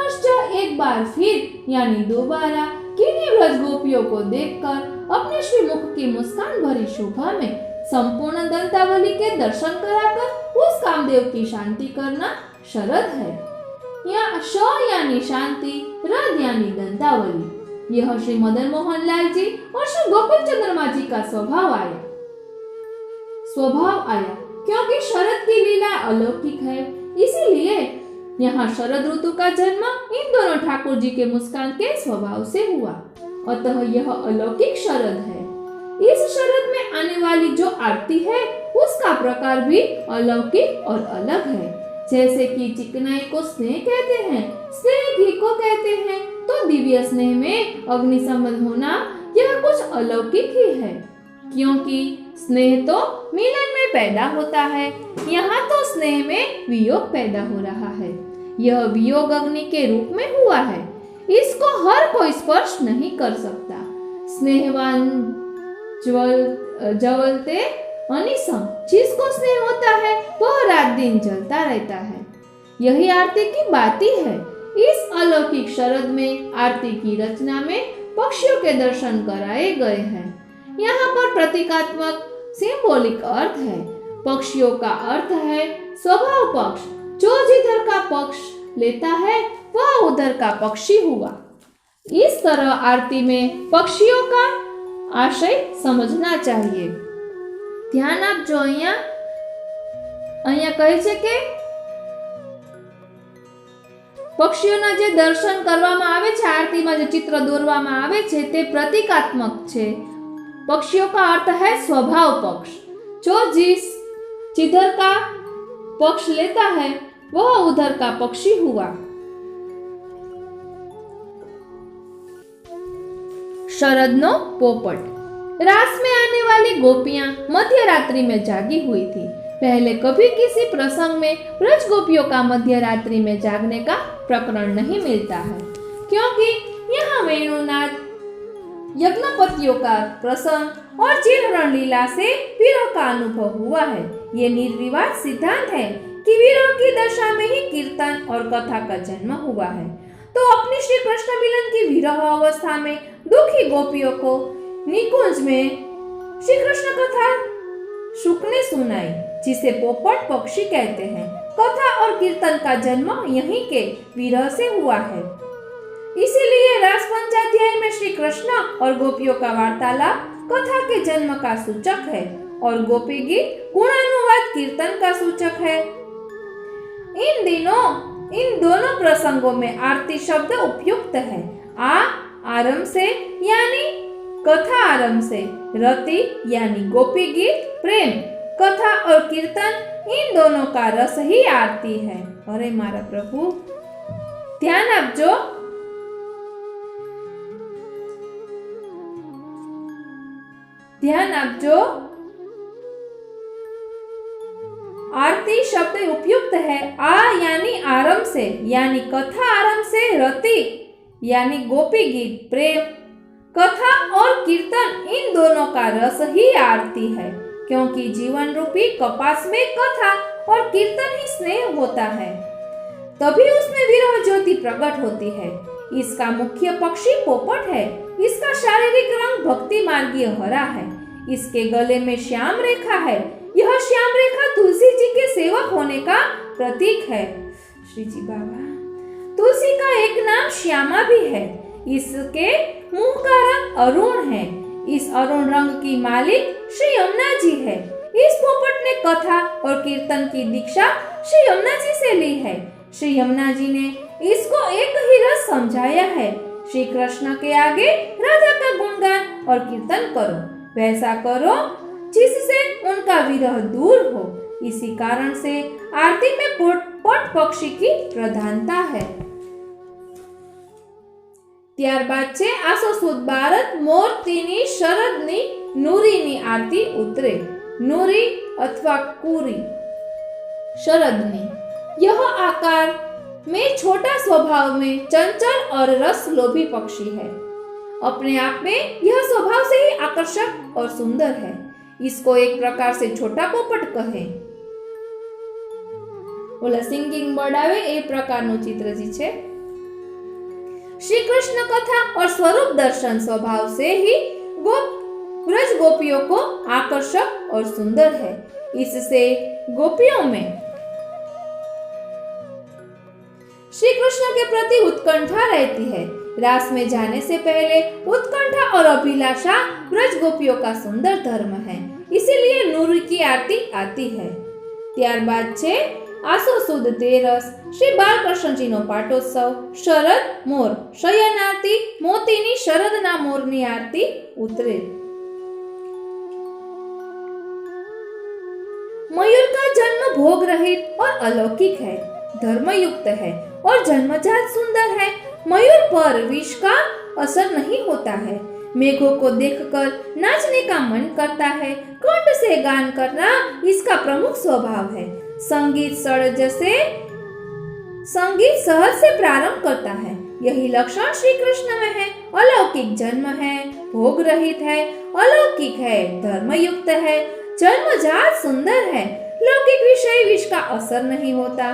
एक बार फिर यानी दोबारा किन्हीं ब्रज गोपियों को देखकर अपने श्रीमुख की मुस्कान भरी शोभा में संपूर्ण दंतावली के दर्शन कराकर उस कामदेव की शांति करना शरद है। या श यानी शांति, रद यानी दंतावली। यह श्री मदन मोहन लाल जी और श्री गोकुल चंद्रमा जी का स्वभाव आया क्योंकि शरद की लीला अलौकिक है, इसीलिए यहाँ शरद ऋतु का जन्म इन दोनों ठाकुर जी के मुस्कान के स्वभाव से हुआ। अतः यह अलौकिक शरद है। इस शरद में आने वाली जो आरती है उसका प्रकार भी अलौकिक और अलग है। जैसे कि चिकनाई को स्नेह कहते हैं, स्नेह घी को कहते हैं, तो दिव्य स्नेह में अग्नि संबंध होना यह कुछ अलौकिक ही है, क्योंकि स्नेह तो मिलन में पैदा होता है, यहाँ तो स्नेह में वियोग पैदा हो रहा है। यह वियोग अग्नि के रूप में हुआ है, इसको हर कोई स्पर्श नहीं कर सकता। स्नेहवान जवलते अनिसम, जिसको स्नेह होता है वह रात दिन जलता रहता है। यही आरती की बात ही है। इस अलौकिक शरद में आरती की रचना में पक्षियों के दर्शन कराए गए हैं। यहाँ पर प्रतीकात्मक सिंबॉलिक अर्थ है। पक्षियों का अर्थ है स्वभाव पक्ष, जो जिधर का पक्ष लेता है वह उधर का पक्षी हुआ। इस तरह आरती में पक्षियों का आशय समझना चाहिए। ધ્યાન આપજો। અહીંયા કહે છે કે પક્ષીઓના જે દર્શન કરવામાં આવે છે, આરતીમાં જે ચિત્ર દોરવામાં આવે છે તે પ્રતીકાત્મક છે। पक्षियों का अर्थ है स्वभाव पक्ष, जो जिधर का पक्ष लेता है वह उधर का पक्षी हुआ। शरदनो पोपट। रास में आने वाली गोपियां मध्य रात्रि में जागी हुई थी। पहले कभी किसी प्रसंग में ब्रज गोपियों का मध्य रात्रि में जागने का प्रकरण नहीं मिलता है, क्योंकि यहाँ वेणुनाद, यज्ञपतियों का प्रसंग और चिरहरण लीला से विरह का अनुभव हुआ है। ये निर्विवाद सिद्धांत है कि विरह की दशा में ही कीर्तन और कथा का जन्म हुआ है। तो अपनी श्री कृष्ण मिलन की विरह अवस्था में दुखी गोपियों को निकुंज में श्री कृष्ण कथा शुक ने सुनाई, जिसे पोपट पक्षी कहते हैं। कथा और कीर्तन का जन्म यहीं के विरह से हुआ है। इसीलिए रास पंचाध्याय में श्री कृष्ण और गोपियों का वार्तालाप कथा के जन्म का सूचक है और गोपी गीत गुणानुवाद कीर्तन का सूचक है। इन दोनों प्रसंगों में आरती शब्द उपयुक्त है। आरंभ से यानी कथा आरंभ से, रति यानी गोपी गीत प्रेम, कथा और कीर्तन, इन दोनों का रस ही आरती है। अरे मारा प्रभु, ध्यान आपजो। ध्यान आपजो, आरती शब्द उपयुक्त है। यानी आरंभ से यानी कथा आरंभ से, रति यानी गोपी गीत प्रेम, कथा और कीर्तन, इन दोनों का रस ही आरती है, क्योंकि जीवन रूपी कपास में कथा और कीर्तन ही स्नेह होता है, तभी उसमें विरह ज्योति प्रकट होती है। इसका मुख्य पक्षी पोपट है। इसका शारीरिक रंग भक्ति मार्गीय हरा है। इसके गले में श्याम रेखा है। यह श्याम रेखा तुलसी जी के सेवक होने का प्रतीक है। श्री जी बाबा, तुलसी का एक नाम श्यामा भी है। इसके मुंह का रंग अरुण है। इस अरुण रंग की मालिक श्री यमुना जी है। इस पोपट ने कथा और कीर्तन की दीक्षा श्री यमुना जी से ली है। श्री यमुना जी ने इसको एक ही रस समझाया है। श्री कृष्ण के आगे राधा का गुणगान और कीर्तन करो, वैसा करो जिससे उनका विरह दूर हो। इसी कारण से आरती में पोपट पक्षी की प्रधानता है। ત્યારબાદ છે આસો સુદ 12 મોરતીની શરદની નૂરીની આરતી ઉતરે। नूरी अथवा कुरी शरदनी, यह आकार में छोटा, स्वभाव में चंचल और रस लोभी पक्षी है। अपने आप में यह स्वभाव से ही आकर्षक और सुंदर है। इसको एक प्रकार से छोटा पोपट कहे। ओला सिंगिंग बर्ड आवे ए प्रकारનું चित्र जी छे। श्री कृष्ण कथा और स्वरूप दर्शन स्वभाव से ही ब्रज गोपियों को आकर्षक और सुंदर है। इससे गोपियों में श्री कृष्ण के प्रति उत्कंठा रहती है। रास में जाने से पहले उत्कंठा और अभिलाषा ब्रज गोपियों का सुंदर धर्म है, इसीलिए नूर की आरती आती है। ત્યારબાદ છે આસો સુદ તેરસ, શ્રી બાલકૃષ્ણજીનો પાટોત્સવ, શરદ મોર, શયન આરતી, મોતીની શરદના મોરની આરતી ઉતરે। मयूर का जन्म भोग रहित और अलौकिक है, धर्मयुक्त है और जन्मजात सुंदर है। मयूर पर विष का असर नहीं होता है। मेघों को देखकर नाचने का मन करता है। कंठ से गान करना इसका प्रमुख स्वभाव है। संगीत सहज से प्रारंभ करता है। यही लक्षण श्री कृष्ण में है। अलौकिक जन्म है, भोग रहित है, अलौकिक है, धर्मयुक्त है, जन्मजात सुंदर है। लौकिक विषय विष का असर नहीं होता।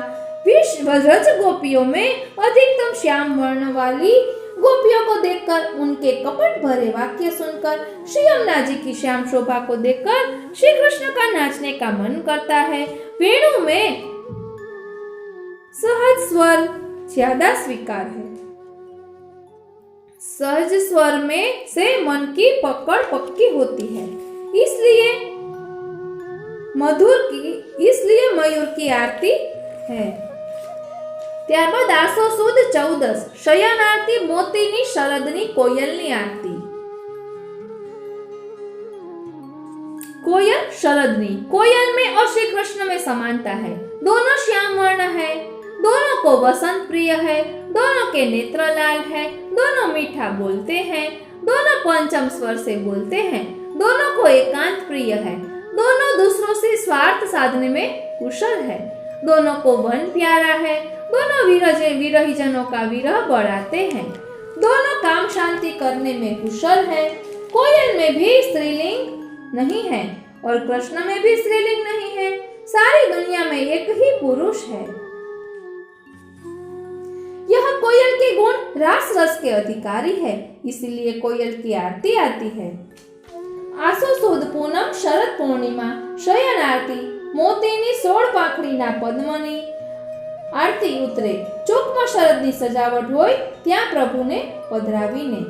विष व्रज गोपियों में अधिकतम श्याम वर्ण वाली गोपियों को देखकर, उनके कपट भरे वाक्य सुनकर, श्री यमुना जी की श्याम शोभा को देखकर श्री कृष्ण का नाचने का मन करता है। वेणु में सहज स्वर ज्यादा स्वीकार है। सहज स्वर में से मन की पकड़ पक्की होती है, इसलिए मयूर की आरती है। ત્યારબાદ આસો સુદ 14 શયન આરતી, મોતીની શરદની કોયલની આરતી। कोयल शरदनी। कोयल में और श्री कृष्ण में समानता है। दोनों श्याम वर्ण है, दोनों को वसंत प्रिय है, दोनों के नेत्र लाल है, दोनों मीठा बोलते हैं, दोनों पंचम स्वर से बोलते हैं, दोनों को एकांत प्रिय है, दोनों दूसरों से स्वार्थ साधने में कुशल है, दोनों को वन प्यारा है, दोनों विरही जनों का विरह बढ़ाते हैं, दोनों काम शांति करने में कुशल है। कोयल में भी स्त्रीलिंग नहीं है और कृष्ण में भी स्त्रीलिंग नहीं है। सारी दुनिया में एक ही पुरुष है। यह कोयल के गुण रास रस के अधिकारी है, इसलिए कोयल की आरती आती है। आसो सुद पूनम शरद पूर्णिमा शयन आरती, मोतीनी 16 પાંખડીના પદ્મની આરતી ઉતરે। ચોકમાં શરદની સજાવટ હોય ત્યાં પ્રભુને પધરાવીને।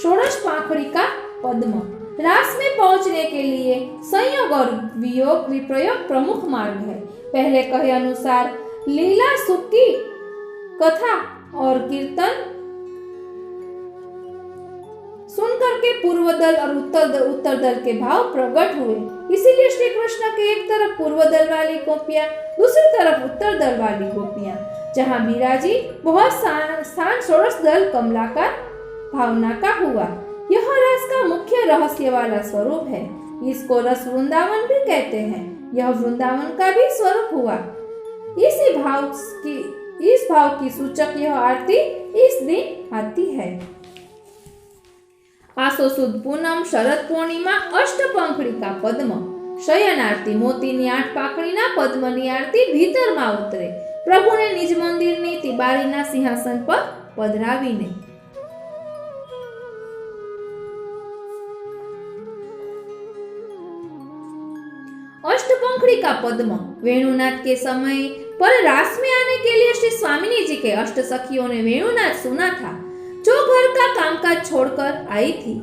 16 પાંખડી का पद्म। रास में पहुंचने के लिए संयोग और वियोग विप्रयोग प्रमुख मार्ग है। पहले कहे अनुसार लीला सुख की कथा और कीर्तन सुनकर के पूर्व दल और उत्तर दल के भाव प्रकट हुए। इसीलिए श्री कृष्ण के एक तरफ पूर्व दल वाली गोपियां, दूसरी तरफ उत्तर दल वाली गोपियां, जहां बिराजी बहुत स्थान 16 दल कमलाकार भावना का हुआ। यह रस का मुख्य रहस्य वाला स्वरूप है। इसको रस वृंदावन भी कहते हैं। यह वृंदावन का भी स्वरूप हुआ। इस भाव की सूचक यह आरती इस दिन आती है। आसो सुद पूनम शरद पूर्णिमा अष्ट पंखड़ी का पद्म शयन आरती, मोतीनी 8 પાંખડીના પદ્મની આરતી ભીતરમાં ઉતરે। પ્રભુને નિજ મંદિરની તિબારીના સિંહાસન પર પધરાવીને। अष्टपंखड़ी का पद्म। वेणुनाथ के समय पर रास में आने के लिए श्री स्वामिनी जी के अष्ट सखियों ने वेणुनाथ सुना था, जो घर का कामकाज छोड़कर आई थी।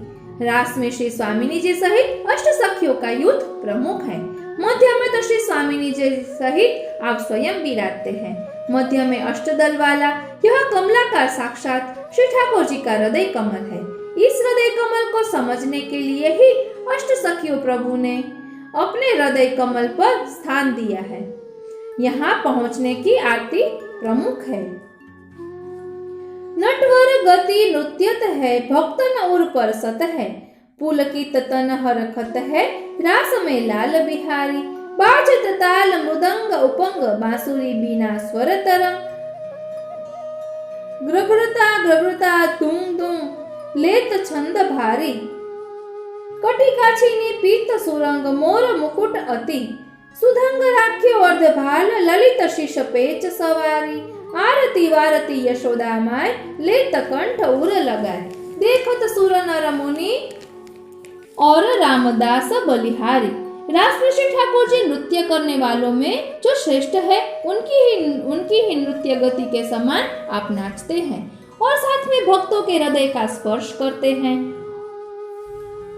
रास में श्री स्वामिनी जी सहित अष्ट सखियों का युद्ध प्रमुख है। मध्य में तो श्री स्वामिनी जी सहित आप स्वयं विराजते हैं। मध्य में अष्टदल वाला यह कमलाकार साक्षात श्री ठाकुर जी का हृदय कमल है। इस हृदय कमल को समझने के लिए ही अष्ट सखियों प्रभु ने अपने हृदय कमल पर स्थान दिया है। यहाँ पहुंचने की आरती प्रमुख है। नटवर गति नृत्यत है, भक्तन उर पर सत है, पुलकित तन हरखत है, रास में लाल बिहारी, बाजत ताल मृदंग उपंग, बांसुरी बीना स्वर तरंग, ग्रगृता तुम लेत छंद भारी, कटिकाछीनी पीत सुरंग, मोर मुकुट अति, सुधंग राख्यो अर्धभाल, ललित शीश पेच सवारी, आरती वारती यशोदा माय, लेत कंठ उर लगाए, देखत सुर नर मुनि और रामदास बलिहारी। रास में श्री ठाकुर जी नृत्य करने वालों में जो श्रेष्ठ है उनकी ही नृत्य गति के समान आप नाचते हैं और साथ में भक्तों के हृदय का स्पर्श करते हैं।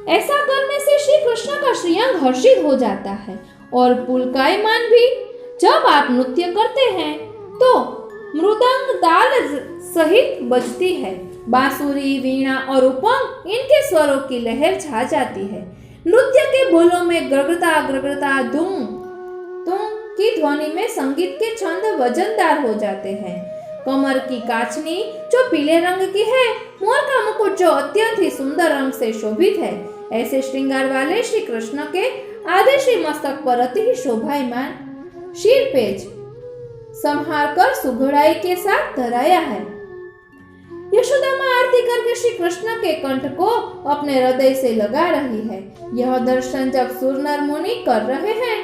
ऐसा करने से श्री कृष्ण का श्रीअंग हर्षित हो जाता है और पुलकायमान भी। जब आप नृत्य करते हैं तो मृदंग ताल सहित बजती है, बांसुरी, वीणा और उपंग इनके स्वरों की लहर छा जाती है। नृत्य के बोलों में गड़गड़ता गड़गड़ता धूम तुम की ध्वनि में संगीत के छंद वजनदार हो जाते हैं। कमर की काचनी जो पीले रंग की है, मोर का मुकुट जो अत्यंत ही सुंदर रंग से शोभित है, ऐसे श्रृंगार वाले श्री कृष्ण के आधे श्री मस्तक पर अति ही शोभायमान शीरपेज संहार कर सुघड़ाई के साथ धराया है। यशोदा माँ आरती करके श्री कृष्ण के कंठ को अपने हृदय से लगा रही है। यह दर्शन जब सुरनर मुनि कर रहे हैं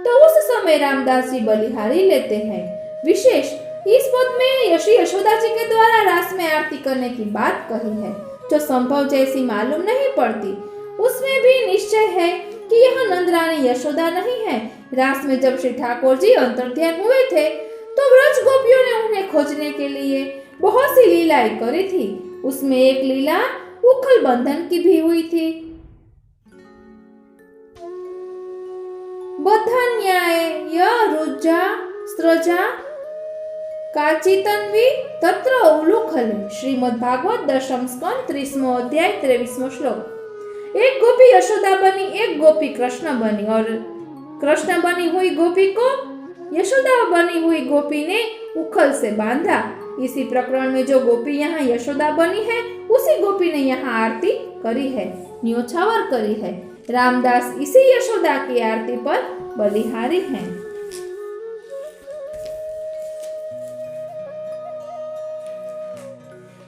तो उस समय रामदास जी बलिहारी लेते हैं। विशेष इस पद में श्री यशोदा जी के द्वारा रास में आरती करने की बात कही है, जो संभव जैसी मालूम नहीं पड़ती। उसमें भी निश्चय है कि यह नंदरानी यशोदा नहीं है। रास में जब श्री ठाकुर जी अंतर्ध्यान हुए थे तो व्रज गोपियों ने उन्हें खोजने के लिए बहुत सी लीलाएं करी थी। उसमें एक लीला उखल बंधन की भी हुई थी। बद्धन्याय रुजा स्त्रजा काचितन्वी तत्र उलूखल। श्रीमद् भागवत दशम स्कंद 30वां अध्याय 23वां श्लोक। एक गोपी यशोदा बनी, एक गोपी कृष्ण बनी और कृष्ण बनी हुई गोपी को यशोदा बनी हुई गोपी ने उखल से बांधा। इसी प्रकरण में जो गोपी यहाँ यशोदा बनी है उसी गोपी ने यहाँ आरती करी है, न्योछावर करी है। रामदास इसी यशोदा की आरती पर बलिहारी हैं।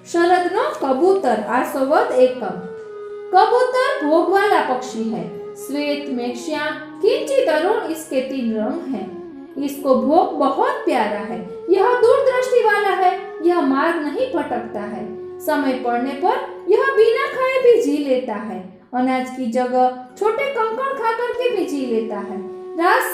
शरदनो कबूतर आसोवद एकम। कबूतर भोग वाला पक्षी है। श्वेत, मेघश्याम, किंचित अरुण इसके 3 रंग हैं। इसको भोग बहुत प्यारा है। यह दूरदृष्टि वाला है। यह मार्ग नहीं भटकता है। समय पड़ने पर यह बिना खाए भी जी लेता है। अनाज की जगह छोटे कंकड़ खा करके भी जी लेता है। रास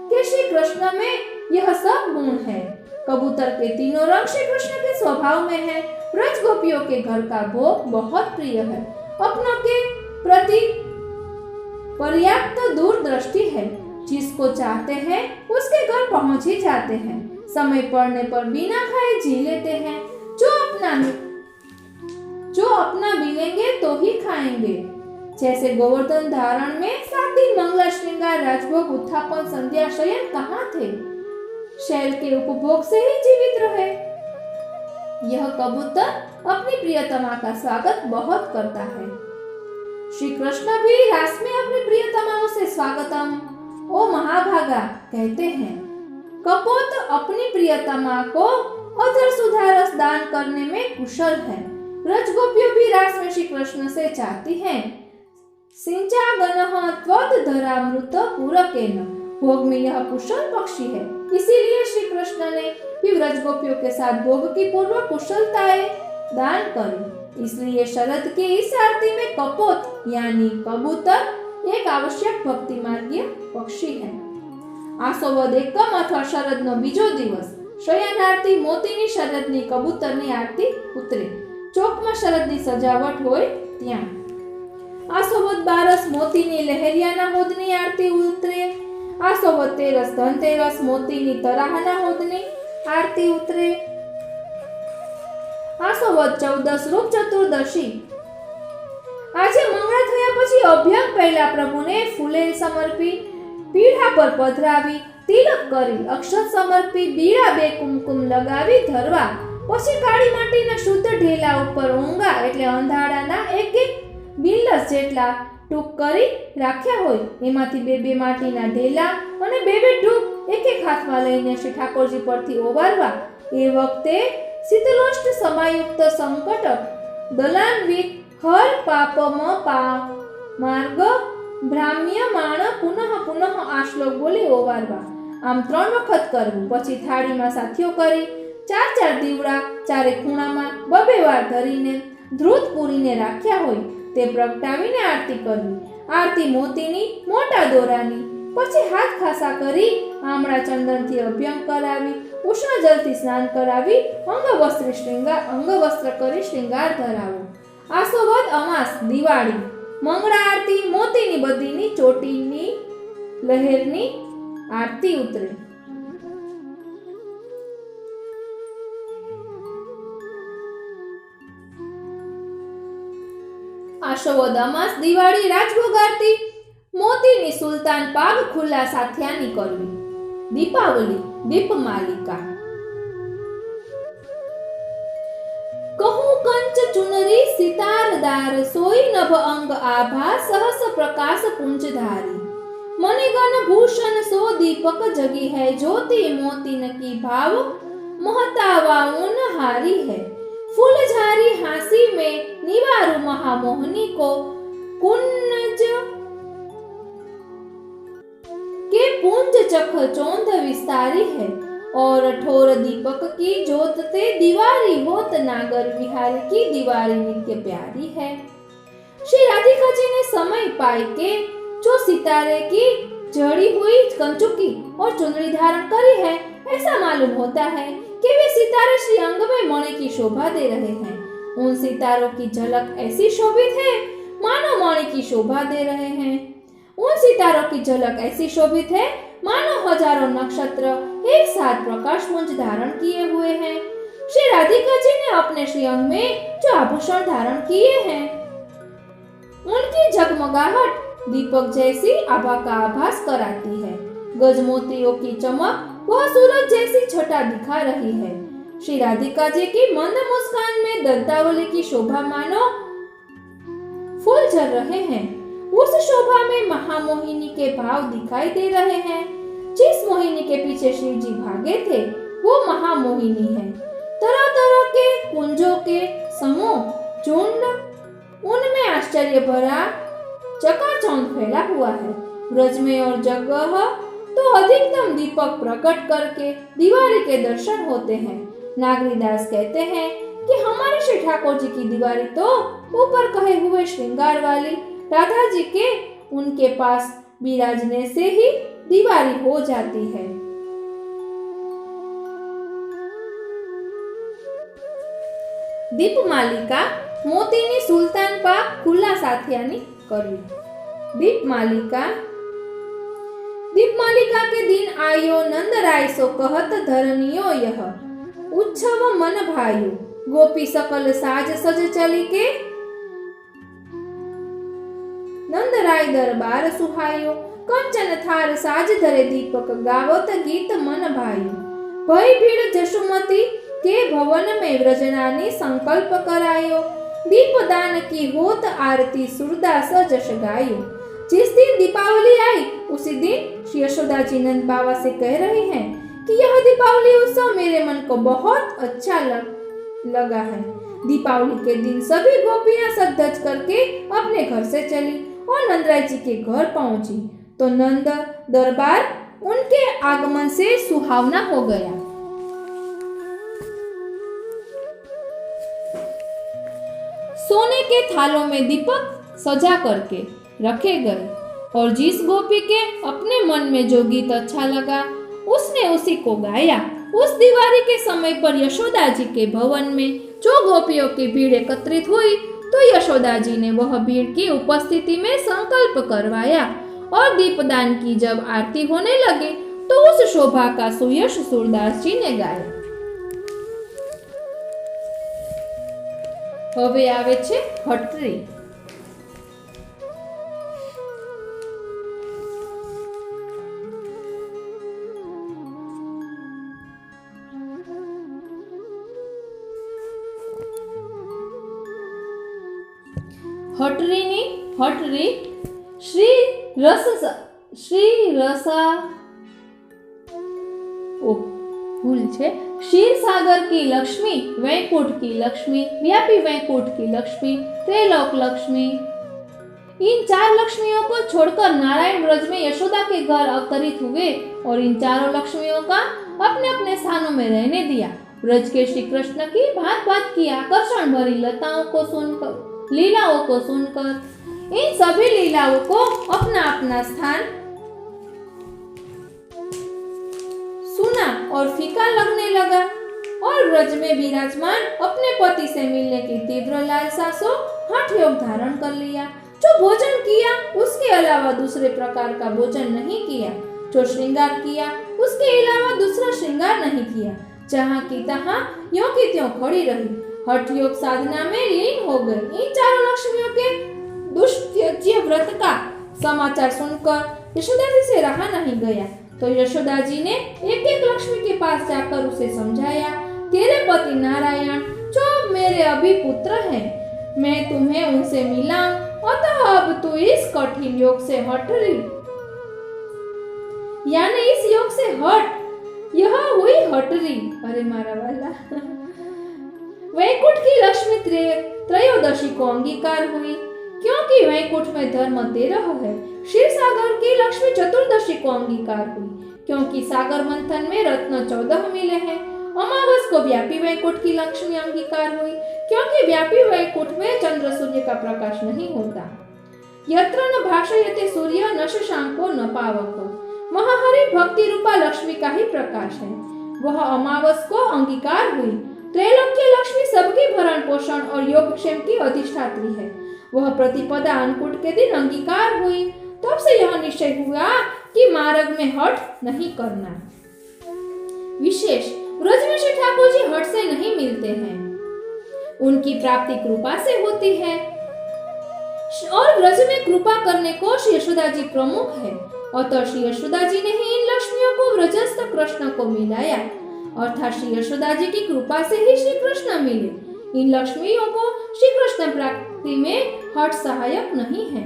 के श्री कृष्ण में यह सब गुण है। कबूतर के 3 रंग श्री कृष्ण के स्वभाव में है। ब्रज गोपियों के घर का भोग बहुत प्रिय है। अपनों के प्रति पर्याप्त दूरदृष्टि है। जिसको चाहते हैं उसके घर पहुंच ही जाते हैं। समय पड़ने पर बिना खाए जी लेते हैं। जो अपना मिलेंगे तो ही खाएंगे। जैसे गोवर्धन धारण में 7 दिन मंगला श्रृंगार, राजभोग, उत्थापन, संध्या, शयन कहाँ थे? शैल के उपभोग से ही जीवित रहे। यह कबूतर अपनी प्रियतमा का स्वागत बहुत करता है। श्री कृष्ण भी रास में अपनी प्रियतमाओं से स्वागतम ओ महाभागा कहते हैं। कपोत अपनी प्रियतमा को अधर सुधारस दान करने में कुशल है। ब्रज गोपियों भी रास में श्री कृष्ण से चाहती हैं। सिंचा गणः त्वद धरामृत पूरकेन। भोग में यह कुशल पक्षी है। इसीलिए श्री कृष्ण ने भी ब्रज गोपियों के साथ भोग की पूर्व कुशलताएं दान करी। इसलिए शरद की इस आरती में कपोत यानी कबूतर एक आवश्यक भक्ति मार्गीय पक्षी है। आसोवद एकम अथवा शरदનો બીજો દિવસ શયન આરતી મોતીની શરદની કબૂતરની આરતી ઉતરે। ચોકમાં શરદની સજાવટ હોય ત્યાં આસોવદ 12 મોતીની લહેરિયાના હોદની આરતી ઉતરે। આસોવદ 13 ધનતેરસ મોતીની તરાહના હોદની આરતી ઉતરે। આસોવદ 14 રૂપ ચતુર્દશી। આજે મંગળા થયા પછી અભ્યંગ પહેલા પ્રભુને ફૂલે સમર્પી, પીઢા પર પધરાવી, તિલક કરી, અક્ષત સમર્પી, બીડા 2 કુમકુમ લગાવી ધરવા, પછી કાળી માટીના શુદ્ધ ઢેલા ઉપર ઊંઘા એટલે અંધાડાના 1-1 બિલ્લસ જેટલા ટૂક કરી રાખ્યા હોય। એમાંથી 2-2 માટીના ઢેલા અને 2-2 ટૂક 1-1 હાથમાં લઈને શ્રી ઠાકોરજી પરથી ઓવારવા। એ વખતે શીતલોષ્ટ સમાયુક્ત સંકટ દલાન્વિત हर पापम पा मार्ग भ्राम्यमाण पुनः पुनः आ श्लोक बोली ओवारवा। आम 3 वखत करवू। પછી થાળીમાં સાથીઓ કરી 4-4 દીવડા ચારે ખૂણામાં 2-2 વાર ધરીને ધ્રુત પૂરીને રાખ્યા હોય તે પ્રગટાવીને આરતી કરવી। આરતી મોતીની મોટા દોરાની પછી હાથ ખાસા કરી આમળા ચંદનથી અભ્યંગ કરાવી, ઉષ્ણ જળથી સ્નાન કરાવી, અંગવસ્ત્ર કરી શ્રૃંગાર ધરાવો. આસોવદ અમાસ દિવાળી, મંગળા આરતી, મોતીની બત્તીની ચોટીની લહેરની આરતી ઉતરે. આશોવદ અમાસ દિવાળી, રાજભોગ આરતી, મોતીની સુલતાન પાગ ખુલ્લા સાથિયાની કરવી. દીપાવલી, દીપમાલિકા. કહું કંચ ચુનરી સિતારદાર, સોઈ નભ અંગ આભા, સહસ પ્રકાશ પુંજધારી. મને ગન ભૂષણ સો दीपक जगी है, ज्योति मोती नकी भाव, महतावा उन हारी है. फूलझारी हासी में निवारु महामोहनी को, कुंज के पुंज चख चौंध विस्तारी है. और ठोर दीपक की ज्योत ते दीवारी होत, नागर विहार की दीवारी नित्य प्यारी है. श्री राधिका जी ने समय पाई के जो सितारे की जड़ी हुई कंचुकी और चुनरी धारण करी है, ऐसा मालूम होता है कि वे सितारे श्री अंग में मणि की शोभा दे रहे हैं. उन सितारों की झलक ऐसी शोभित है मानो मणि की शोभा दे रहे हैं. उन सितारों की झलक ऐसी शोभित है मानो हजारों नक्षत्र एक साथ प्रकाश पुंज धारण किए हुए हैं. श्री राधिका जी ने अपने श्री अंग में जो आभूषण धारण किए हैं, उनकी जगमगाहट दीपक जैसी आभा का आभास कराती है. गजमोतियों की चमक वह सूरज जैसी छटा दिखा रही है. श्री राधिका जी की मंद मुस्कान में दंतावली की शोभा मानो फूल झर रहे हैं. उस शोभा में महामोहिनी के भाव दिखाई दे रहे हैं. जिस मोहिनी के पीछे शिव जी भागे थे, वो महामोहिनी है. तरह तरह के कुंजों के समूह झुंड, उनमें आश्चर्य भरा चकाचौंध फैला हुआ है. ब्रज में और जगह तो अधिकतम दीपक प्रकट करके दीवारी के दर्शन होते हैं. नागरीदास कहते हैं कि हमारे श्री ठाकुर जी की दीवारी तो ऊपर कहे हुए श्रृंगार वाली राधा जी के उनके पास विराजने से ही दीवारी हो जाती है. दीपमालिका, मोतीनी सुल्तान पाक खुला સાથિયાની करवी. दीपमालिका. दीपमालिका के दिन आयो, नंद राय सो कहत धरनियो यह, उत्सव मन भायो, गोपी सकल साज सज चली के, नंद राय दरबार सुहायो, कंचन थार साज धरे दीपक, गावत गीत मन भायो. भय भीड़ जशुमती के भवन में व्रजनानी संकल्प करायो, दीपदान की होत आरती सूरदास जश गायो. जिस दिन दीपावली आई उसी दिन श्री यशोदा जी नंद बाबा से कह रही हैं कि यह दीपावली उत्सव मेरे मन को बहुत अच्छा लगा है. दीपावली के दिन सभी गोपियां सज धज करके अपने घर से चली और नंदराय जी के घर पहुंची तो नंद दरबार उनके आगमन से सुहावना हो गया. सोने के थालों में दीपक सजा करके रखे गए और जिस गोपी के अपने मन में जो गीत अच्छा लगा उसने उसी को गाया. उस दिवाली के समय पर यशोदा जी के भवन में जो गोपियों की भीड़ एकत्रित हुई तो यशोदा जी ने वह भीड़ की उपस्थिति में संकल्प करवाया और दीपदान की जब आरती होने लगी तो उस शोभा का सुयश सूरदास जी ने गाया. હવે આવે છે હટરી. હટરીની હટરી શ્રી રસા भूल छे. क्षीर सागर की लक्ष्मी, वैकुंठ की लक्ष्मी, व्यापी वैकुंठ की लक्ष्मी, त्रैलोक लक्ष्मी. इन 4 लक्ष्मियों को छोड़कर नारायण ब्रज में यशोदा के घर अवतरित हुए और इन चारों लक्ष्मियों का अपने अपने स्थानों में रहने दिया. ब्रज के श्री कृष्ण की भांत भांत की आकर्षण भरी लीलाओं को सुनकर इन सभी लीलाओं को अपना अपना स्थान और फीका लगने लगा और ब्रज में विराजमान अपने पति से मिलने की तीव्र लालसा से हठ योग धारण कर लिया। जो भोजन किया उसके अलावा दूसरे प्रकार का भोजन नहीं किया, जो श्रृंगार किया उसके अलावा दूसरा श्रृंगार नहीं किया, जहाँ की तहाँ यों की त्यों खड़ी रही, हठ योग साधना में लीन हो गई। इन चारों लक्ष्मियों के दुष्त्यज्य व्रत का समाचार सुनकर यशोदा जी से रहा नहीं गया, तो यशोदा जी ने एक एक लक्ष्मी के पास जाकर उसे समझाया, तेरे पति नारायण जो मेरे अभी पुत्र हैं, मैं तुम्हें उनसे मिलाऊं, अतः अब तू इस कठिन योग से हट रही, यानी इस योग से हट। यह हुई हटरी। अरे मारा वाला। वैकुंठ की लक्ष्मी त्रयोदशी को अंगीकार हुई, क्योंकि वैकुंठ में धर्म 13 है। क्षीर सागर की लक्ष्मी चतुर्दशी को अंगीकार हुई, क्योंकि सागर मंथन में रत्न 14 मिले हैं। अमावस को व्यापी वैकुंठ की लक्ष्मी अंगीकार हुई, क्योंकि व्यापी वैकुंठ में चंद्र सूर्य का प्रकाश नहीं होता। यत्र न भाषयते सूर्य न शशांको न पावको, महाहरि भक्ति रूपा लक्ष्मी का ही प्रकाश है, वह अमावस को अंगीकार हुई। त्रैलोक्य लक्ष्मी सबकी भरण पोषण और योगक्षेम की अधिष्ठात्री है, वह प्रतिपदा अन्नकूट के दिन अंगीकार हुई। तब से यह निश्चय हुआ कि मार्ग में हठ नहीं करना। विशेष ब्रज में श्री ठाकुर जी हठ से नहीं मिलते हैं, उनकी प्राप्ति कृपा से होती है, और ब्रज में कृपा करने को श्री यशोदा जी प्रमुख है। अतः श्री यशोदा जी ने ही इन लक्ष्मियों को ब्रजस्थ कृष्ण को मिलाया, अर्थात श्री यशोदा जी की कृपा से ही श्री कृष्ण मिले। इन लक्ष्मियों को श्री कृष्ण प्राप्ति में हठ सहायक नहीं है।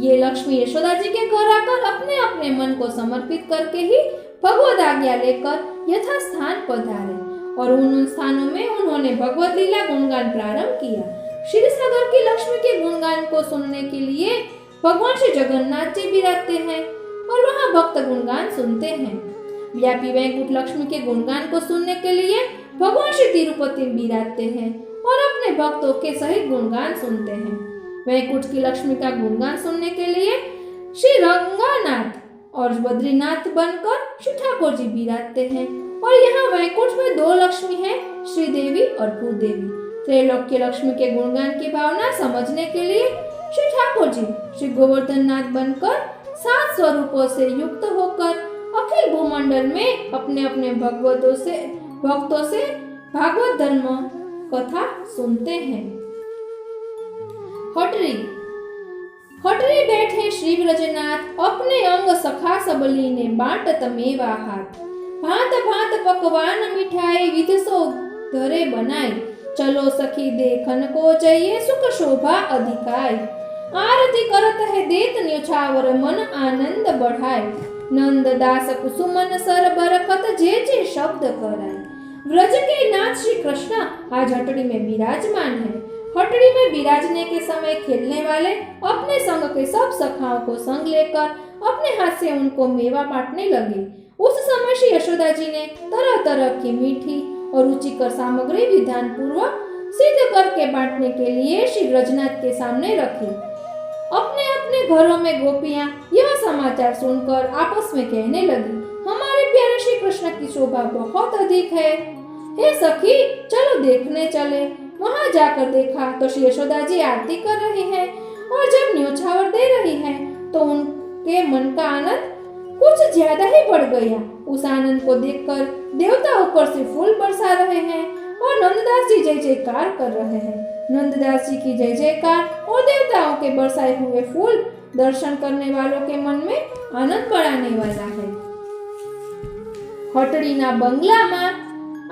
ये लक्ष्मी यशोदा जी के घर आकर अपने अपने मन को समर्पित करके ही भगवद आज्ञा लेकर यथा स्थान पधारे, और उन स्थानों में उन्होंने भगवद लीला गुणगान प्रारंभ किया। क्षीर सागर की लक्ष्मी के गुणगान को सुनने के लिए भगवान श्री जगन्नाथ जी विराजते हैं और वहाँ भक्त गुणगान सुनते हैं। व्यापी वैकुंठ लक्ष्मी के गुणगान को सुनने के लिए भगवान श्री तिरुपति विराजते हैं और अपने भक्तों के सहित गुणगान सुनते हैं। वैकुंठ की लक्ष्मी का गुणगान सुनने के लिए श्री रंगानाथ और बद्रीनाथ बनकर श्री ठाकुर जी विराजते हैं, और यहाँ वैकुंठ में 2 लक्ष्मी हैं, श्रीदेवी और भूदेवी। त्रैलोक्य लक्ष्मी के गुणगान की भावना समझने के लिए श्री ठाकुर जी श्री गोवर्धननाथ बनकर 7 स्वरूपों से युक्त होकर अखिल भूमंडल में अपने अपने भक्तों से भागवत धर्म कथा सुनते हैं। हटरी हटरी बैठे श्री ब्रजनाथ, अपने अंग सखा सबली ने बांटत मेवा हाथ, भांत भांत पकवान मिठाई विध सो घरे बनाई, चलो सखी देखन को चाहिए सुख शोभा अधिकाई, आरती करत है देत न्योछावर मन आनंद बढ़ाए, नंद दास कुसुमन सर बरकत जे शब्द कराए। व्रज के नाथ श्री कृष्ण आज हटड़ी में विराजमान है। हटड़ी में विराजने के समय खेलने वाले अपने संग के सब सखाओं को संग लेकर अपने हाथ से उनको मेवा बांटने लगे। उस समय श्री यशोदा जी ने तरह तरह की मीठी और रुचिकर सामग्री विधान पूर्वक सिद्ध करके बांटने के लिए श्री ब्रजनाथ के सामने रखी। अपने अपने घरों में गोपियां यह समाचार सुनकर आपस में कहने लगी, हमारे प्यारे श्री कृष्ण की शोभा बहुत अधिक है। हे सखी, चलो देखने चले। वहां जाकर देखा तो श्री यशोदा जी आरती कर रही हैं, और जब न्योछावर दे रही हैं तो उनके मन का आनंद कुछ ज्यादा ही बढ़ गया। उस आनंद को देखकर देवता ऊपर से फूल बरसा रहे हैं और नंददास जी जय जयकार कर रहे हैं। नंददास जी की जय जयकार और देवताओं के बरसाए हुए फूल दर्शन करने वालों के मन में आनंद बढ़ाने वाला है। हटड़ीना बंगलाમાં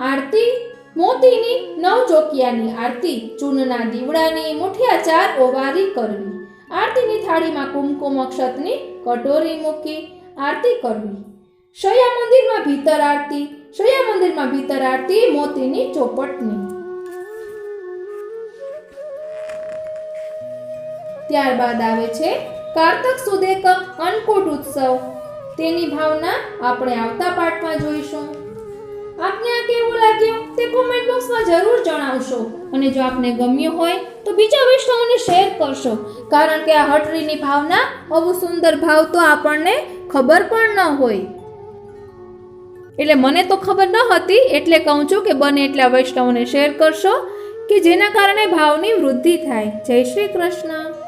आरती मोतीनी 9 ચોકિયાની આરતી, ચૂનના દીવડાની મુઠિયા 4 ઓવારી કરવી, આરતીની થાળીમાં કુમકુમ અક્ષતની કટોરી મૂકી આરતી કરવી, શયા મંદિરમાં ભીતર આરતી મોતીની ચોપટની। ત્યારબાદ આવે છે કારતક સુદેક અન્નકૂટ ઉત્સવ, તેની ભાવના આપણે આવતા પાઠમાં જોઈશું। આપને આ કેવું લાગ્યું તે કોમેન્ટ બોક્સમાં જરૂર જણાવશો, અને જો આપને ગમ્યું હોય તો બીજા વૈષ્ણવોને શેર કરશો, કારણ કે આ હટરીની ભાવના આવું સુંદર ભાવ તો આપણને ખબર પણ ન હોય। એટલે મને તો ખબર ન હતી, એટલે કહું છું કે બને એટલા વૈષ્ણવોને શેર કરશો કે જેના કારણે ભાવની વૃદ્ધિ થાય. જય શ્રી કૃષ્ણ.